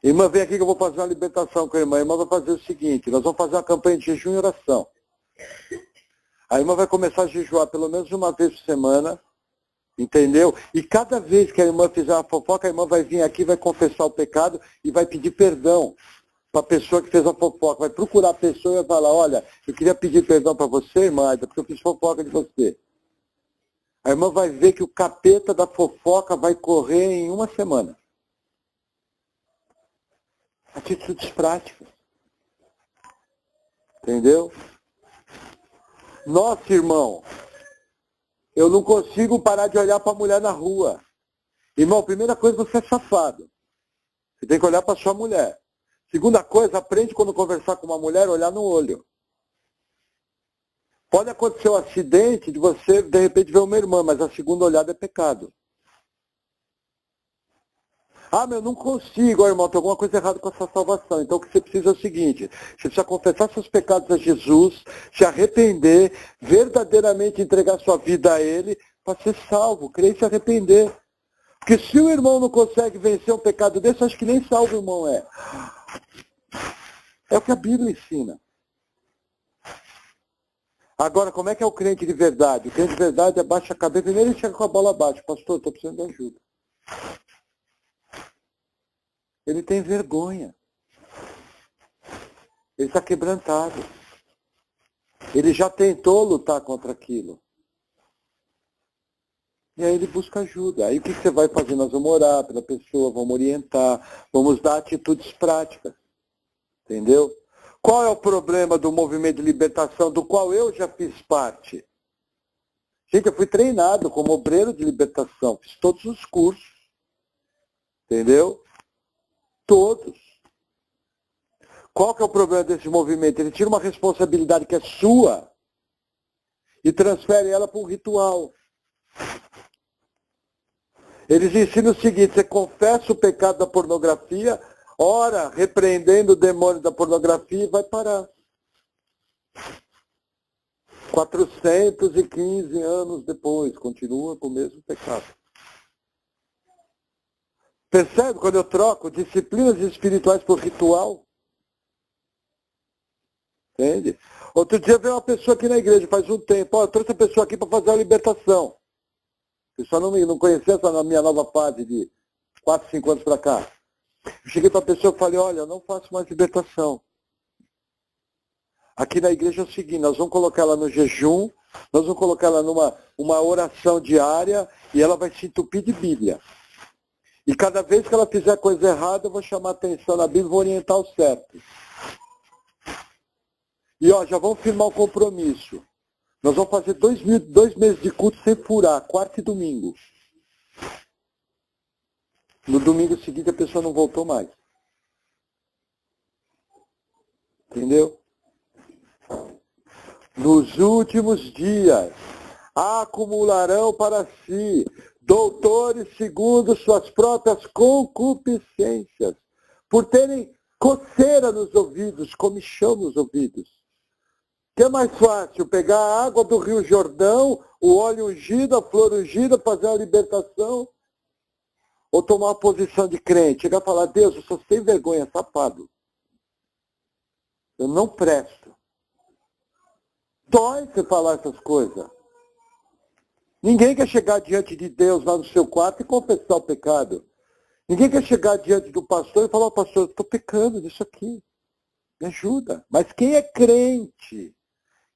Irmã, vem aqui que eu vou fazer uma libertação com a irmã. A irmã vai fazer o seguinte, nós vamos fazer uma campanha de jejum e oração. A irmã vai começar a jejuar pelo menos uma vez por semana, entendeu? E cada vez que a irmã fizer uma fofoca, a irmã vai vir aqui, vai confessar o pecado e vai pedir perdão para a pessoa que fez a fofoca. Vai procurar a pessoa e vai falar, olha, eu queria pedir perdão para você, irmã, porque eu fiz fofoca de você. A irmã vai ver que o capeta da fofoca vai correr em uma semana. Atitudes práticas. Entendeu? Nossa, irmão, eu não consigo parar de olhar para a mulher na rua. Irmão, primeira coisa, você é safado. Você tem que olhar para sua mulher. Segunda coisa, aprende quando conversar com uma mulher, olhar no olho. Pode acontecer um acidente de você, de repente, ver uma irmã, mas a segunda olhada é pecado. Ah, mas eu não consigo, irmão, tem alguma coisa errada com a sua salvação. Então o que você precisa é o seguinte, você precisa confessar seus pecados a Jesus, se arrepender, verdadeiramente entregar sua vida a Ele, para ser salvo, crer e se arrepender. Porque se o irmão não consegue vencer um pecado desse, acho que nem salvo o irmão é. É o que a Bíblia ensina. Agora, como é que é o crente de verdade? O crente de verdade abaixa a cabeça, primeiro ele chega com a bola abaixo. Pastor, estou precisando de ajuda. Ele tem vergonha. Ele está quebrantado. Ele já tentou lutar contra aquilo. E aí ele busca ajuda. Aí o que você vai fazer? Nós vamos orar pela pessoa, vamos orientar, vamos dar atitudes práticas. Entendeu? Qual é o problema do movimento de libertação, do qual eu já fiz parte? Gente, eu fui treinado como obreiro de libertação, fiz todos os cursos. Entendeu? Todos. Qual que é o problema desse movimento? Ele tira uma responsabilidade que é sua e transfere ela para um ritual. Eles ensinam o seguinte: você confessa o pecado da pornografia, ora repreendendo o demônio da pornografia e vai parar. 415 anos depois, continua com o mesmo pecado. Percebe quando eu troco disciplinas espirituais por ritual? Entende? Outro dia veio uma pessoa aqui na igreja, faz um tempo, eu trouxe a pessoa aqui para fazer a libertação. Eu só não conhecia essa minha nova fase de 4, 5 anos para cá. Eu cheguei para a pessoa e falei, olha, eu não faço mais libertação. Aqui na igreja é o seguinte, nós vamos colocar ela no jejum, nós vamos colocar ela numa oração diária e ela vai se entupir de Bíblia. E cada vez que ela fizer coisa errada, eu vou chamar a atenção na Bíblia e vou orientar o certo. E ó, já vamos firmar o compromisso. Nós vamos fazer 2 meses de culto sem furar, quarta e domingo. No domingo seguinte a pessoa não voltou mais. Entendeu? Nos últimos dias, acumularão para si doutores segundo suas próprias concupiscências, por terem coceira nos ouvidos, comichão nos ouvidos. O que é mais fácil? Pegar a água do Rio Jordão, o óleo ungido, a flor ungida, fazer a libertação? Ou tomar uma posição de crente? Chegar e falar, Deus, eu sou sem vergonha, safado. Eu não presto. Dói você falar essas coisas. Ninguém quer chegar diante de Deus lá no seu quarto e confessar o pecado. Ninguém quer chegar diante do pastor e falar, pastor, eu estou pecando nisso aqui. Me ajuda. Mas quem é crente,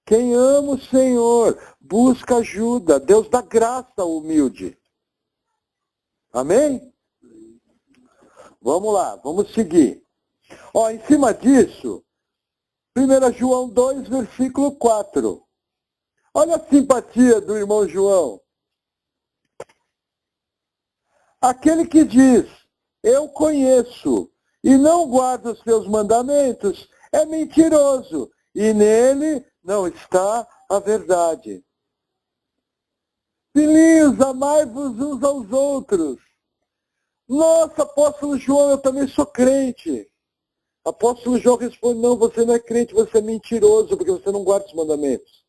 quem ama o Senhor, busca ajuda. Deus dá graça ao humilde. Amém? Vamos lá, vamos seguir. Ó, em cima disso, 1 João 2, versículo 4. Olha a simpatia do irmão João. Aquele que diz, eu conheço, e não guarda os seus mandamentos, é mentiroso, e nele não está a verdade. Filhinhos, amai-vos uns aos outros. Nossa, apóstolo João, eu também sou crente. Apóstolo João responde, não, você não é crente, você é mentiroso, porque você não guarda os mandamentos.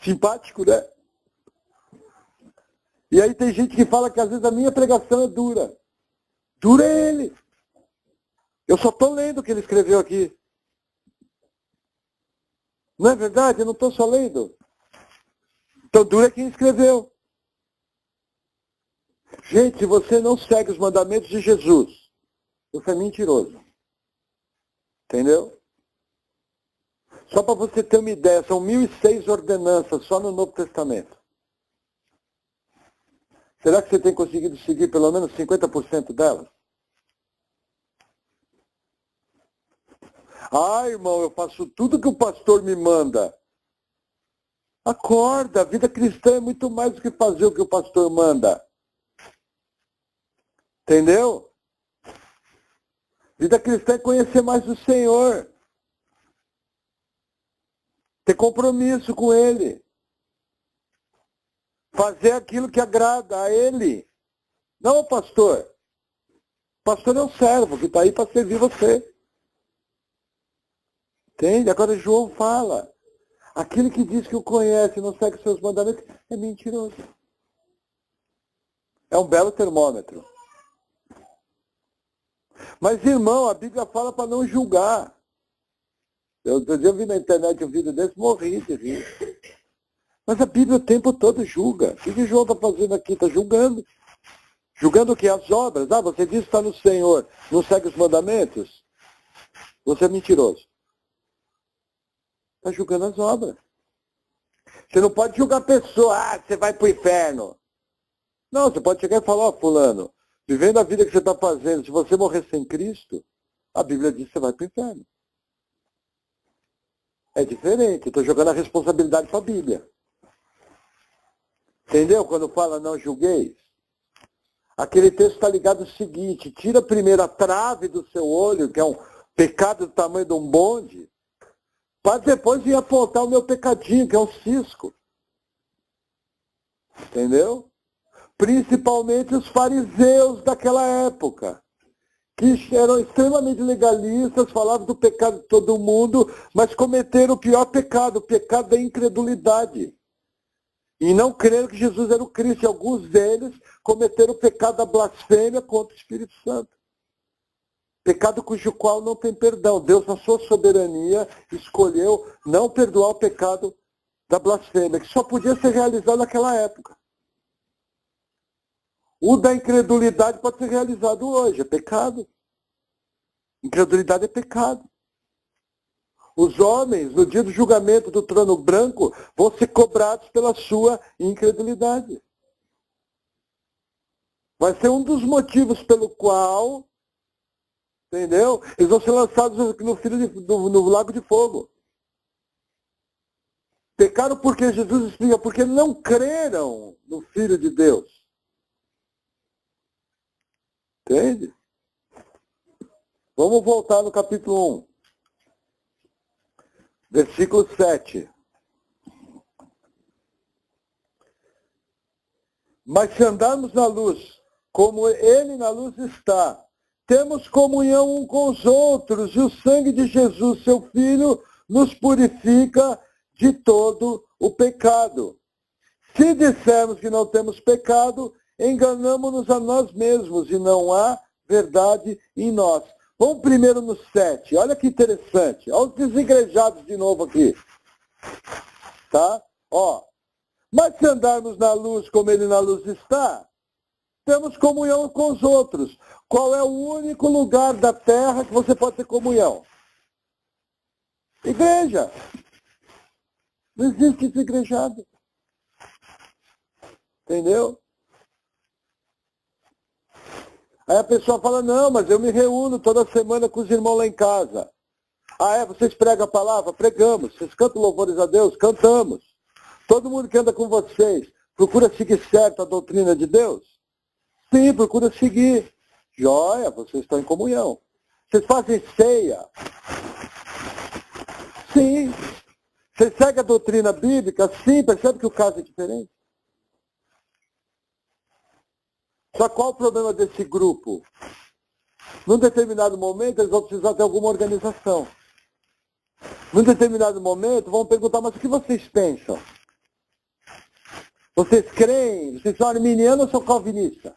Simpático, né? E aí tem gente que fala que às vezes a minha pregação é dura. Dura é ele. Eu só estou lendo o que ele escreveu aqui. Não é verdade? Eu não estou só lendo. Então dura é quem escreveu. Gente, se você não segue os mandamentos de Jesus, você é mentiroso. Entendeu? Só para você ter uma ideia, são 1.006 ordenanças só no Novo Testamento. Será que você tem conseguido seguir pelo menos 50% delas? Ah, irmão, eu faço tudo que o pastor me manda. Acorda, a vida cristã é muito mais do que fazer o que o pastor manda. Entendeu? Vida cristã é conhecer mais o Senhor. Ter compromisso com Ele. Fazer aquilo que agrada a Ele. Não o pastor. O pastor é um servo que está aí para servir você. Entende? Agora João fala. Aquele que diz que o conhece e não segue os seus mandamentos é mentiroso. É um belo termômetro. Mas, irmão, a Bíblia fala para não julgar. Eu vi na internet um vídeo desse, morri de rir. Mas a Bíblia o tempo todo julga. O que João está fazendo aqui? Está julgando. Julgando o quê? As obras. Ah, você diz que está no Senhor, não segue os mandamentos? Você é mentiroso. Está julgando as obras. Você não pode julgar a pessoa, você vai para o inferno. Não, você pode chegar e falar, ó, fulano, vivendo a vida que você está fazendo, se você morrer sem Cristo, a Bíblia diz que você vai para o inferno. É diferente, eu estou jogando a responsabilidade para a Bíblia. Entendeu? Quando fala não julgueis. Aquele texto está ligado ao seguinte: tira primeiro a trave do seu olho, que é um pecado do tamanho de um bonde, para depois vir apontar o meu pecadinho, que é um cisco. Entendeu? Principalmente os fariseus daquela época, que eram extremamente legalistas, falavam do pecado de todo mundo, mas cometeram o pior pecado, o pecado da incredulidade. E não creram que Jesus era o Cristo. E alguns deles cometeram o pecado da blasfêmia contra o Espírito Santo. Pecado cujo qual não tem perdão. Deus, na sua soberania, escolheu não perdoar o pecado da blasfêmia, que só podia ser realizado naquela época. O da incredulidade pode ser realizado hoje, é pecado. Incredulidade é pecado. Os homens, no dia do julgamento do trono branco, vão ser cobrados pela sua incredulidade. Vai ser um dos motivos pelo qual, entendeu? Eles vão ser lançados no lago de fogo. Pecaram porque Jesus explica, porque não creram no Filho de Deus. Entende? Vamos voltar no capítulo 1. Versículo 7. Mas se andarmos na luz, como ele na luz está, temos comunhão um com os outros, e o sangue de Jesus, seu Filho, nos purifica de todo o pecado. Se dissermos que não temos pecado, enganamo-nos a nós mesmos, e não há verdade em nós. Vamos primeiro no 7. Olha que interessante. Olha os desigrejados de novo aqui. Tá? Ó. Mas se andarmos na luz como ele na luz está, temos comunhão com os outros. Qual é o único lugar da terra que você pode ter comunhão? Igreja. Não existe desigrejado. Entendeu? Aí a pessoa fala, não, mas eu me reúno toda semana com os irmãos lá em casa. Ah, é? Vocês pregam a palavra? Pregamos. Vocês cantam louvores a Deus? Cantamos. Todo mundo que anda com vocês procura seguir certo a doutrina de Deus? Sim, procura seguir. Joia, vocês estão em comunhão. Vocês fazem ceia? Sim. Vocês seguem a doutrina bíblica? Sim. Percebe que o caso é diferente? Só qual o problema desse grupo? Num determinado momento, eles vão precisar ter alguma organização. Num determinado momento, vão perguntar, mas o que vocês pensam? Vocês creem? Vocês são arminianos ou são calvinistas?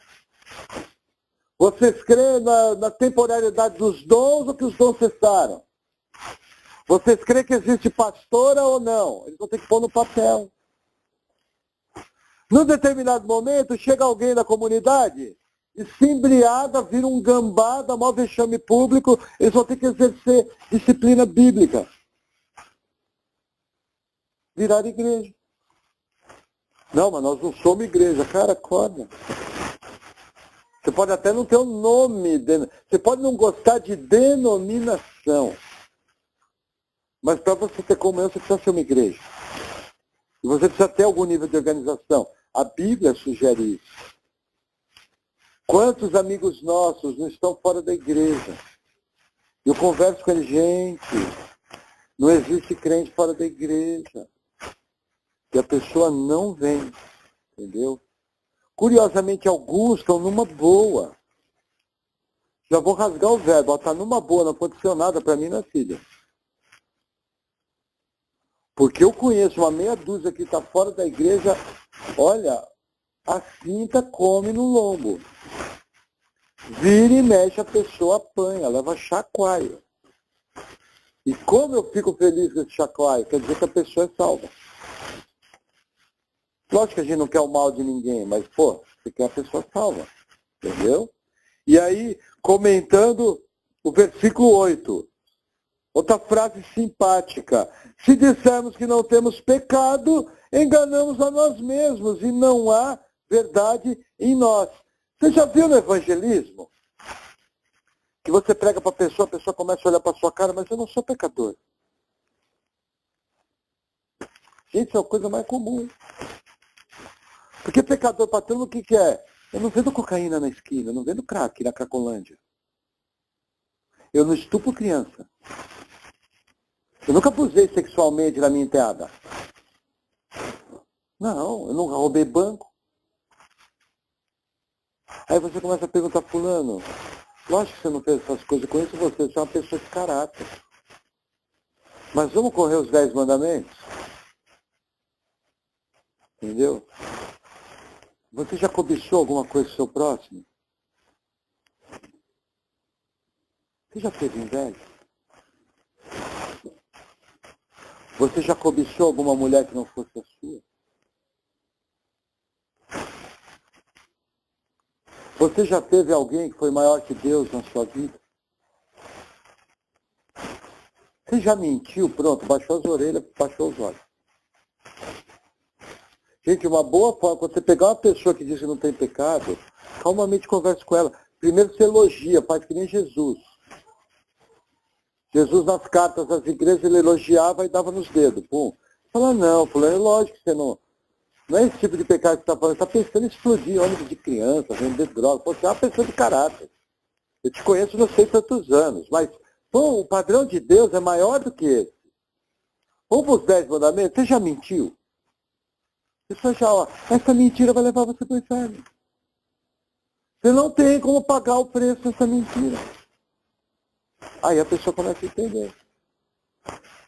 Vocês creem na temporalidade dos dons ou que os dons cessaram? Vocês creem que existe pastora ou não? Eles vão ter que pôr no papel. Num determinado momento, chega alguém da comunidade e se embriaga, vira um gambá, dá maior vexame público, eles vão ter que exercer disciplina bíblica. Virar igreja. Não, mas nós não somos igreja. Cara, acorda. Você pode até não ter um nome, você pode não gostar de denominação. Mas para você ter comunhão, você precisa ser uma igreja. E você precisa ter algum nível de organização. A Bíblia sugere isso. Quantos amigos nossos não estão fora da igreja? Eu converso com eles, gente, não existe crente fora da igreja. E a pessoa não vem, entendeu? Curiosamente, alguns estão numa boa. Já vou rasgar o verbo, ela está numa boa, não aconteceu nada para mim, minha filha. Porque eu conheço uma meia dúzia que está fora da igreja, olha, a cinta come no lombo. Vira e mexe, a pessoa apanha, leva chacoalho. E como eu fico feliz com esse chacoalho, quer dizer que a pessoa é salva. Lógico que a gente não quer o mal de ninguém, mas, pô, você quer a pessoa salva. Entendeu? E aí, comentando o versículo 8. Outra frase simpática. Se dissermos que não temos pecado, enganamos a nós mesmos e não há verdade em nós. Você já viu no evangelismo? Que você prega para a pessoa começa a olhar para a sua cara, mas eu não sou pecador. Gente, isso é a coisa mais comum. Porque pecador para todo mundo, o que é? Eu não vendo cocaína na esquina, eu não vendo crack na Cracolândia. Eu não estupro criança. Eu nunca abusei sexualmente da minha enteada. Não, eu nunca roubei banco. Aí você começa a perguntar, fulano, lógico que você não fez essas coisas, eu conheço você é uma pessoa de caráter. Mas vamos correr os 10 mandamentos? Entendeu? Você já cobiçou alguma coisa do seu próximo? Você já teve inveja? Você já cobiçou alguma mulher que não fosse a sua? Você já teve alguém que foi maior que Deus na sua vida? Você já mentiu? Pronto, baixou as orelhas, baixou os olhos. Gente, uma boa forma, quando você pegar uma pessoa que diz que não tem pecado, calmamente converse com ela. Primeiro você elogia, faz que nem Jesus. Jesus nas cartas das igrejas, ele elogiava e dava nos dedos. Pum. Fala, não, fulano, é lógico que você não... Não é esse tipo de pecado que você está falando, você está pensando em explodir ônibus de criança, vender droga. Você é uma pessoa de caráter. Eu te conheço não sei tantos anos, mas pô, o padrão de Deus é maior do que esse. Vamos para os 10 mandamentos, você já mentiu? Você já, ó, essa mentira vai levar você para o inferno. Você não tem como pagar o preço dessa mentira. Aí a pessoa começa a entender.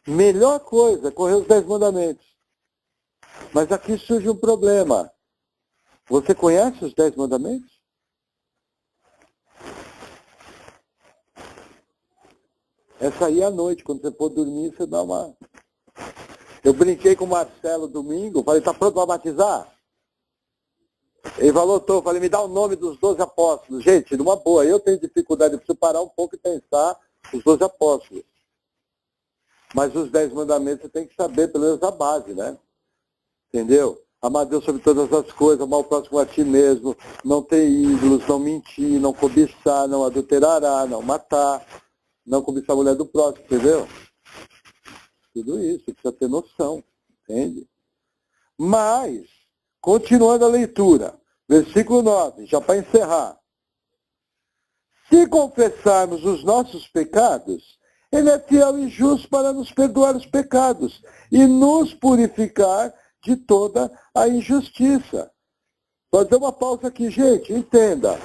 Melhor coisa, correr os 10 mandamentos. Mas aqui surge um problema. Você conhece os 10 mandamentos? Essa aí à noite, quando você for dormir, você dá uma... Eu brinquei com o Marcelo domingo, falei, tá pronto para batizar? Ele falou, tô, falei, me dá o nome dos 12 apóstolos. Gente, numa boa, eu tenho dificuldade, eu preciso parar um pouco e pensar os 12 apóstolos. Mas os 10 mandamentos você tem que saber, pelo menos a base, né? Entendeu? Amar Deus sobre todas as coisas, amar o próximo a ti mesmo, não ter ídolos, não mentir, não cobiçar, não adulterará, não matar, não cobiçar a mulher do próximo, entendeu? Tudo isso, precisa ter noção, entende? Mas, continuando a leitura, versículo 9, já para encerrar. Se confessarmos os nossos pecados, ele é fiel e justo para nos perdoar os pecados e nos purificar de toda a injustiça. Vou fazer uma pausa aqui, gente, entenda.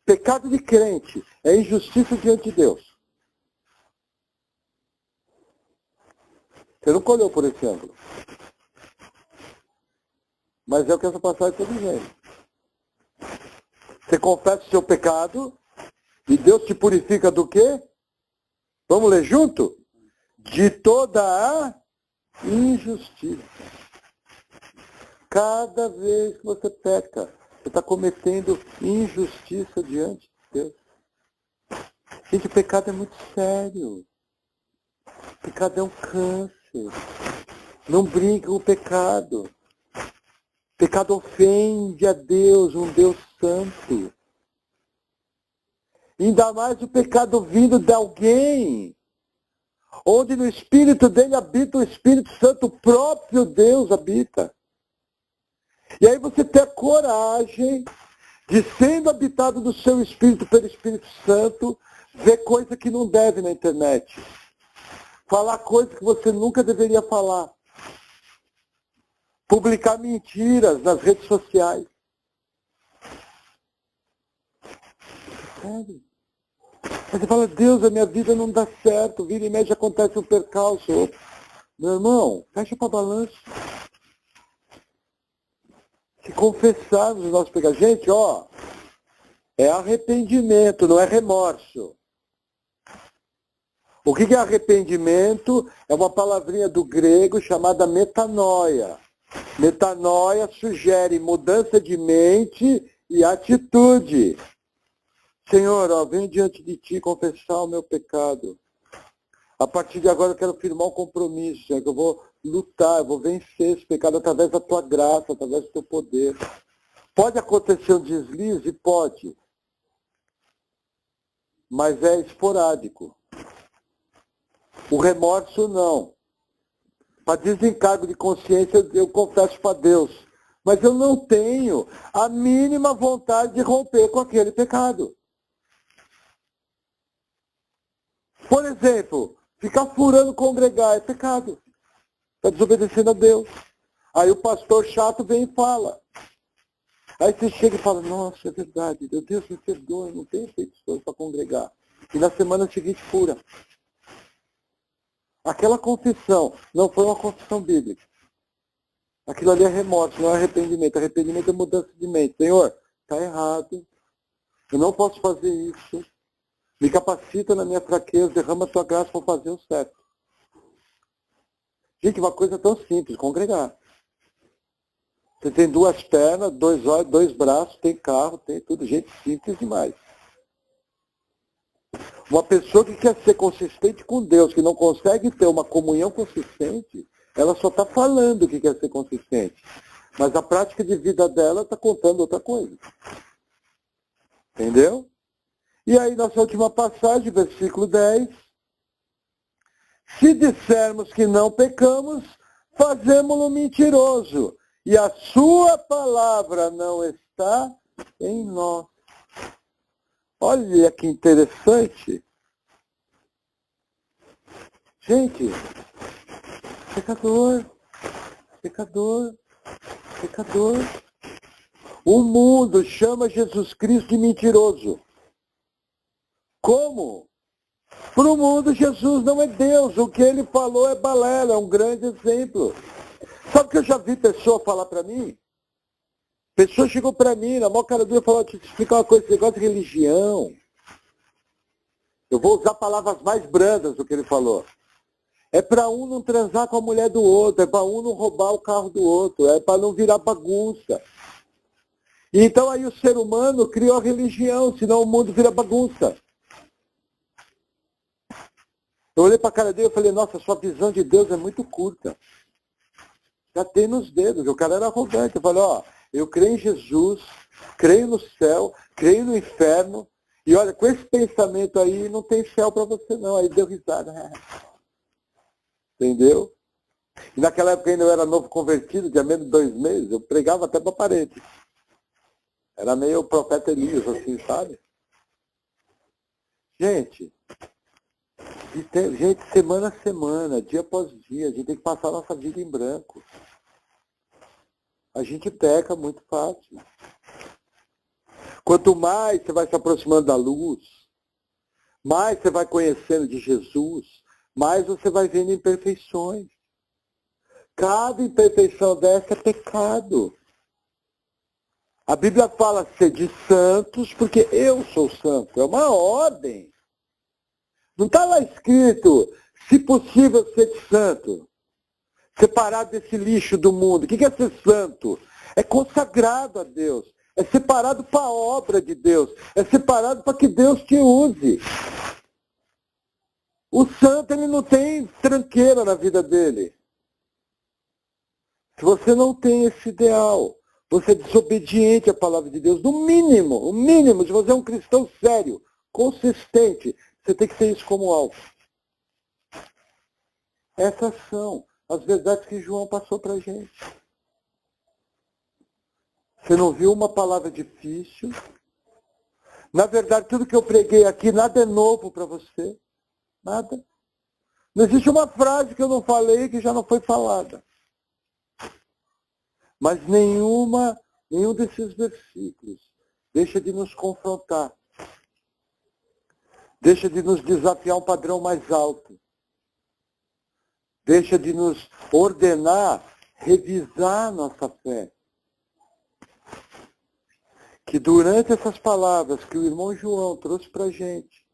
Pecado de crente é injustiça diante de Deus. Você nunca olhou por esse ângulo. Mas é o que essa passagem está dizendo. Você confessa o seu pecado e Deus te purifica do quê? Vamos ler junto? De toda a injustiça. Cada vez que você peca, você está cometendo injustiça diante de Deus. Gente, o pecado é muito sério. O pecado é um câncer. Não brinque com o pecado. O pecado ofende a Deus, um Deus santo. Ainda mais o pecado vindo de alguém, onde no Espírito dele habita o Espírito Santo, o próprio Deus habita. E aí você tem a coragem de, sendo habitado do seu Espírito pelo Espírito Santo, ver coisa que não deve na internet. Falar coisas que você nunca deveria falar. Publicar mentiras nas redes sociais. Sério. Aí você fala, Deus, a minha vida não dá certo, vira e mexe acontece um percalço. Meu irmão, fecha para balanço. Se confessarmos os nossos pecados. Gente, ó, é arrependimento, não é remorso. O que é arrependimento? É uma palavrinha do grego chamada metanoia. Metanoia sugere mudança de mente e atitude. Senhor, ó, venho diante de ti confessar o meu pecado. A partir de agora eu quero firmar um compromisso, Senhor, que eu vou lutar, eu vou vencer esse pecado através da tua graça, através do teu poder. Pode acontecer um deslize? Pode. Mas é esporádico. O remorso não. Para desencargo de consciência, eu confesso para Deus. mas eu não tenho a mínima vontade de romper com aquele pecado. Por exemplo, ficar furando congregar é pecado. Está desobedecendo a Deus. Aí o pastor chato vem e fala. Aí você chega e fala, nossa, é verdade, Deus me perdoa, eu não tenho feito isso para congregar. E na semana seguinte fura. Aquela confissão não foi uma confissão bíblica. Aquilo ali é remorso, não é arrependimento. Arrependimento é mudança de mente. Senhor, está errado. Eu não posso fazer isso. Me capacita na minha fraqueza, derrama a tua graça para fazer o certo. Gente, uma coisa tão simples, congregar. Você tem 2 pernas, 2 olhos, 2 braços, tem carro, tem tudo. Gente, simples demais. Uma pessoa que quer ser consistente com Deus, que não consegue ter uma comunhão consistente, ela só está falando que quer ser consistente. Mas a prática de vida dela está contando outra coisa. Entendeu? E aí, nossa última passagem, versículo 10. Se dissermos que não pecamos, fazemo-lo mentiroso, e a sua palavra não está em nós. Olha que interessante. Gente, pecador, pecador, pecador. O mundo chama Jesus Cristo de mentiroso. Como? Para o mundo, Jesus não é Deus. O que ele falou é balela, é um grande exemplo. Sabe que eu já vi pessoa falar para mim? Pessoa chegou para mim, na maior cara dura, e falou, deixa eu te explicar uma coisa, esse negócio de religião. Eu vou usar palavras mais brandas do que ele falou. É para um não transar com a mulher do outro, é para um não roubar o carro do outro, é para não virar bagunça. E então aí o ser humano criou a religião, senão o mundo vira bagunça. Eu olhei para a cara dele e falei, nossa, sua visão de Deus é muito curta. Já tem nos dedos, o cara era arrogante. Eu falei, ó, eu creio em Jesus, creio no céu, creio no inferno, e olha, com esse pensamento aí, não tem céu para você não. Aí deu risada. Entendeu? E naquela época ainda eu era novo convertido, tinha menos de 2 meses, eu pregava até para a parede. Era meio profeta Elias, assim, sabe? Gente, semana a semana, dia após dia, a gente tem que passar a nossa vida em branco. A gente peca muito fácil. Quanto mais você vai se aproximando da luz, mais você vai conhecendo de Jesus, mais você vai vendo imperfeições. Cada imperfeição dessa é pecado. A Bíblia fala ser de santos, porque eu sou santo. É uma ordem. Não está lá escrito, se possível, ser santo. Separado desse lixo do mundo. O que é ser santo? É consagrado a Deus. É separado para a obra de Deus. É separado para que Deus te use. O santo, ele não tem tranqueira na vida dele. Se você não tem esse ideal, você é desobediente à palavra de Deus. No mínimo, o mínimo, se você é um cristão sério, consistente, você tem que ter isso como alvo. Essas são as verdades que João passou para a gente. Você não viu uma palavra difícil. Na verdade, tudo que eu preguei aqui, nada é novo para você. Nada. Não existe uma frase que eu não falei que já não foi falada. Mas nenhum desses versículos deixa de nos confrontar. Deixa de nos desafiar a um padrão mais alto. Deixa de nos ordenar, revisar nossa fé. Que durante essas palavras que o irmão João trouxe para a gente,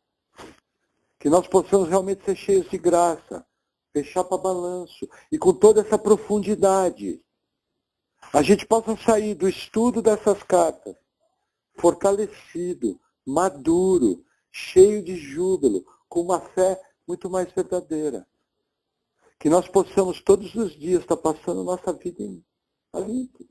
que nós possamos realmente ser cheios de graça, fechar para balanço, e com toda essa profundidade, a gente possa sair do estudo dessas cartas, fortalecido, maduro, cheio de júbilo, com uma fé muito mais verdadeira. Que nós possamos todos os dias estar passando nossa vida a limpo.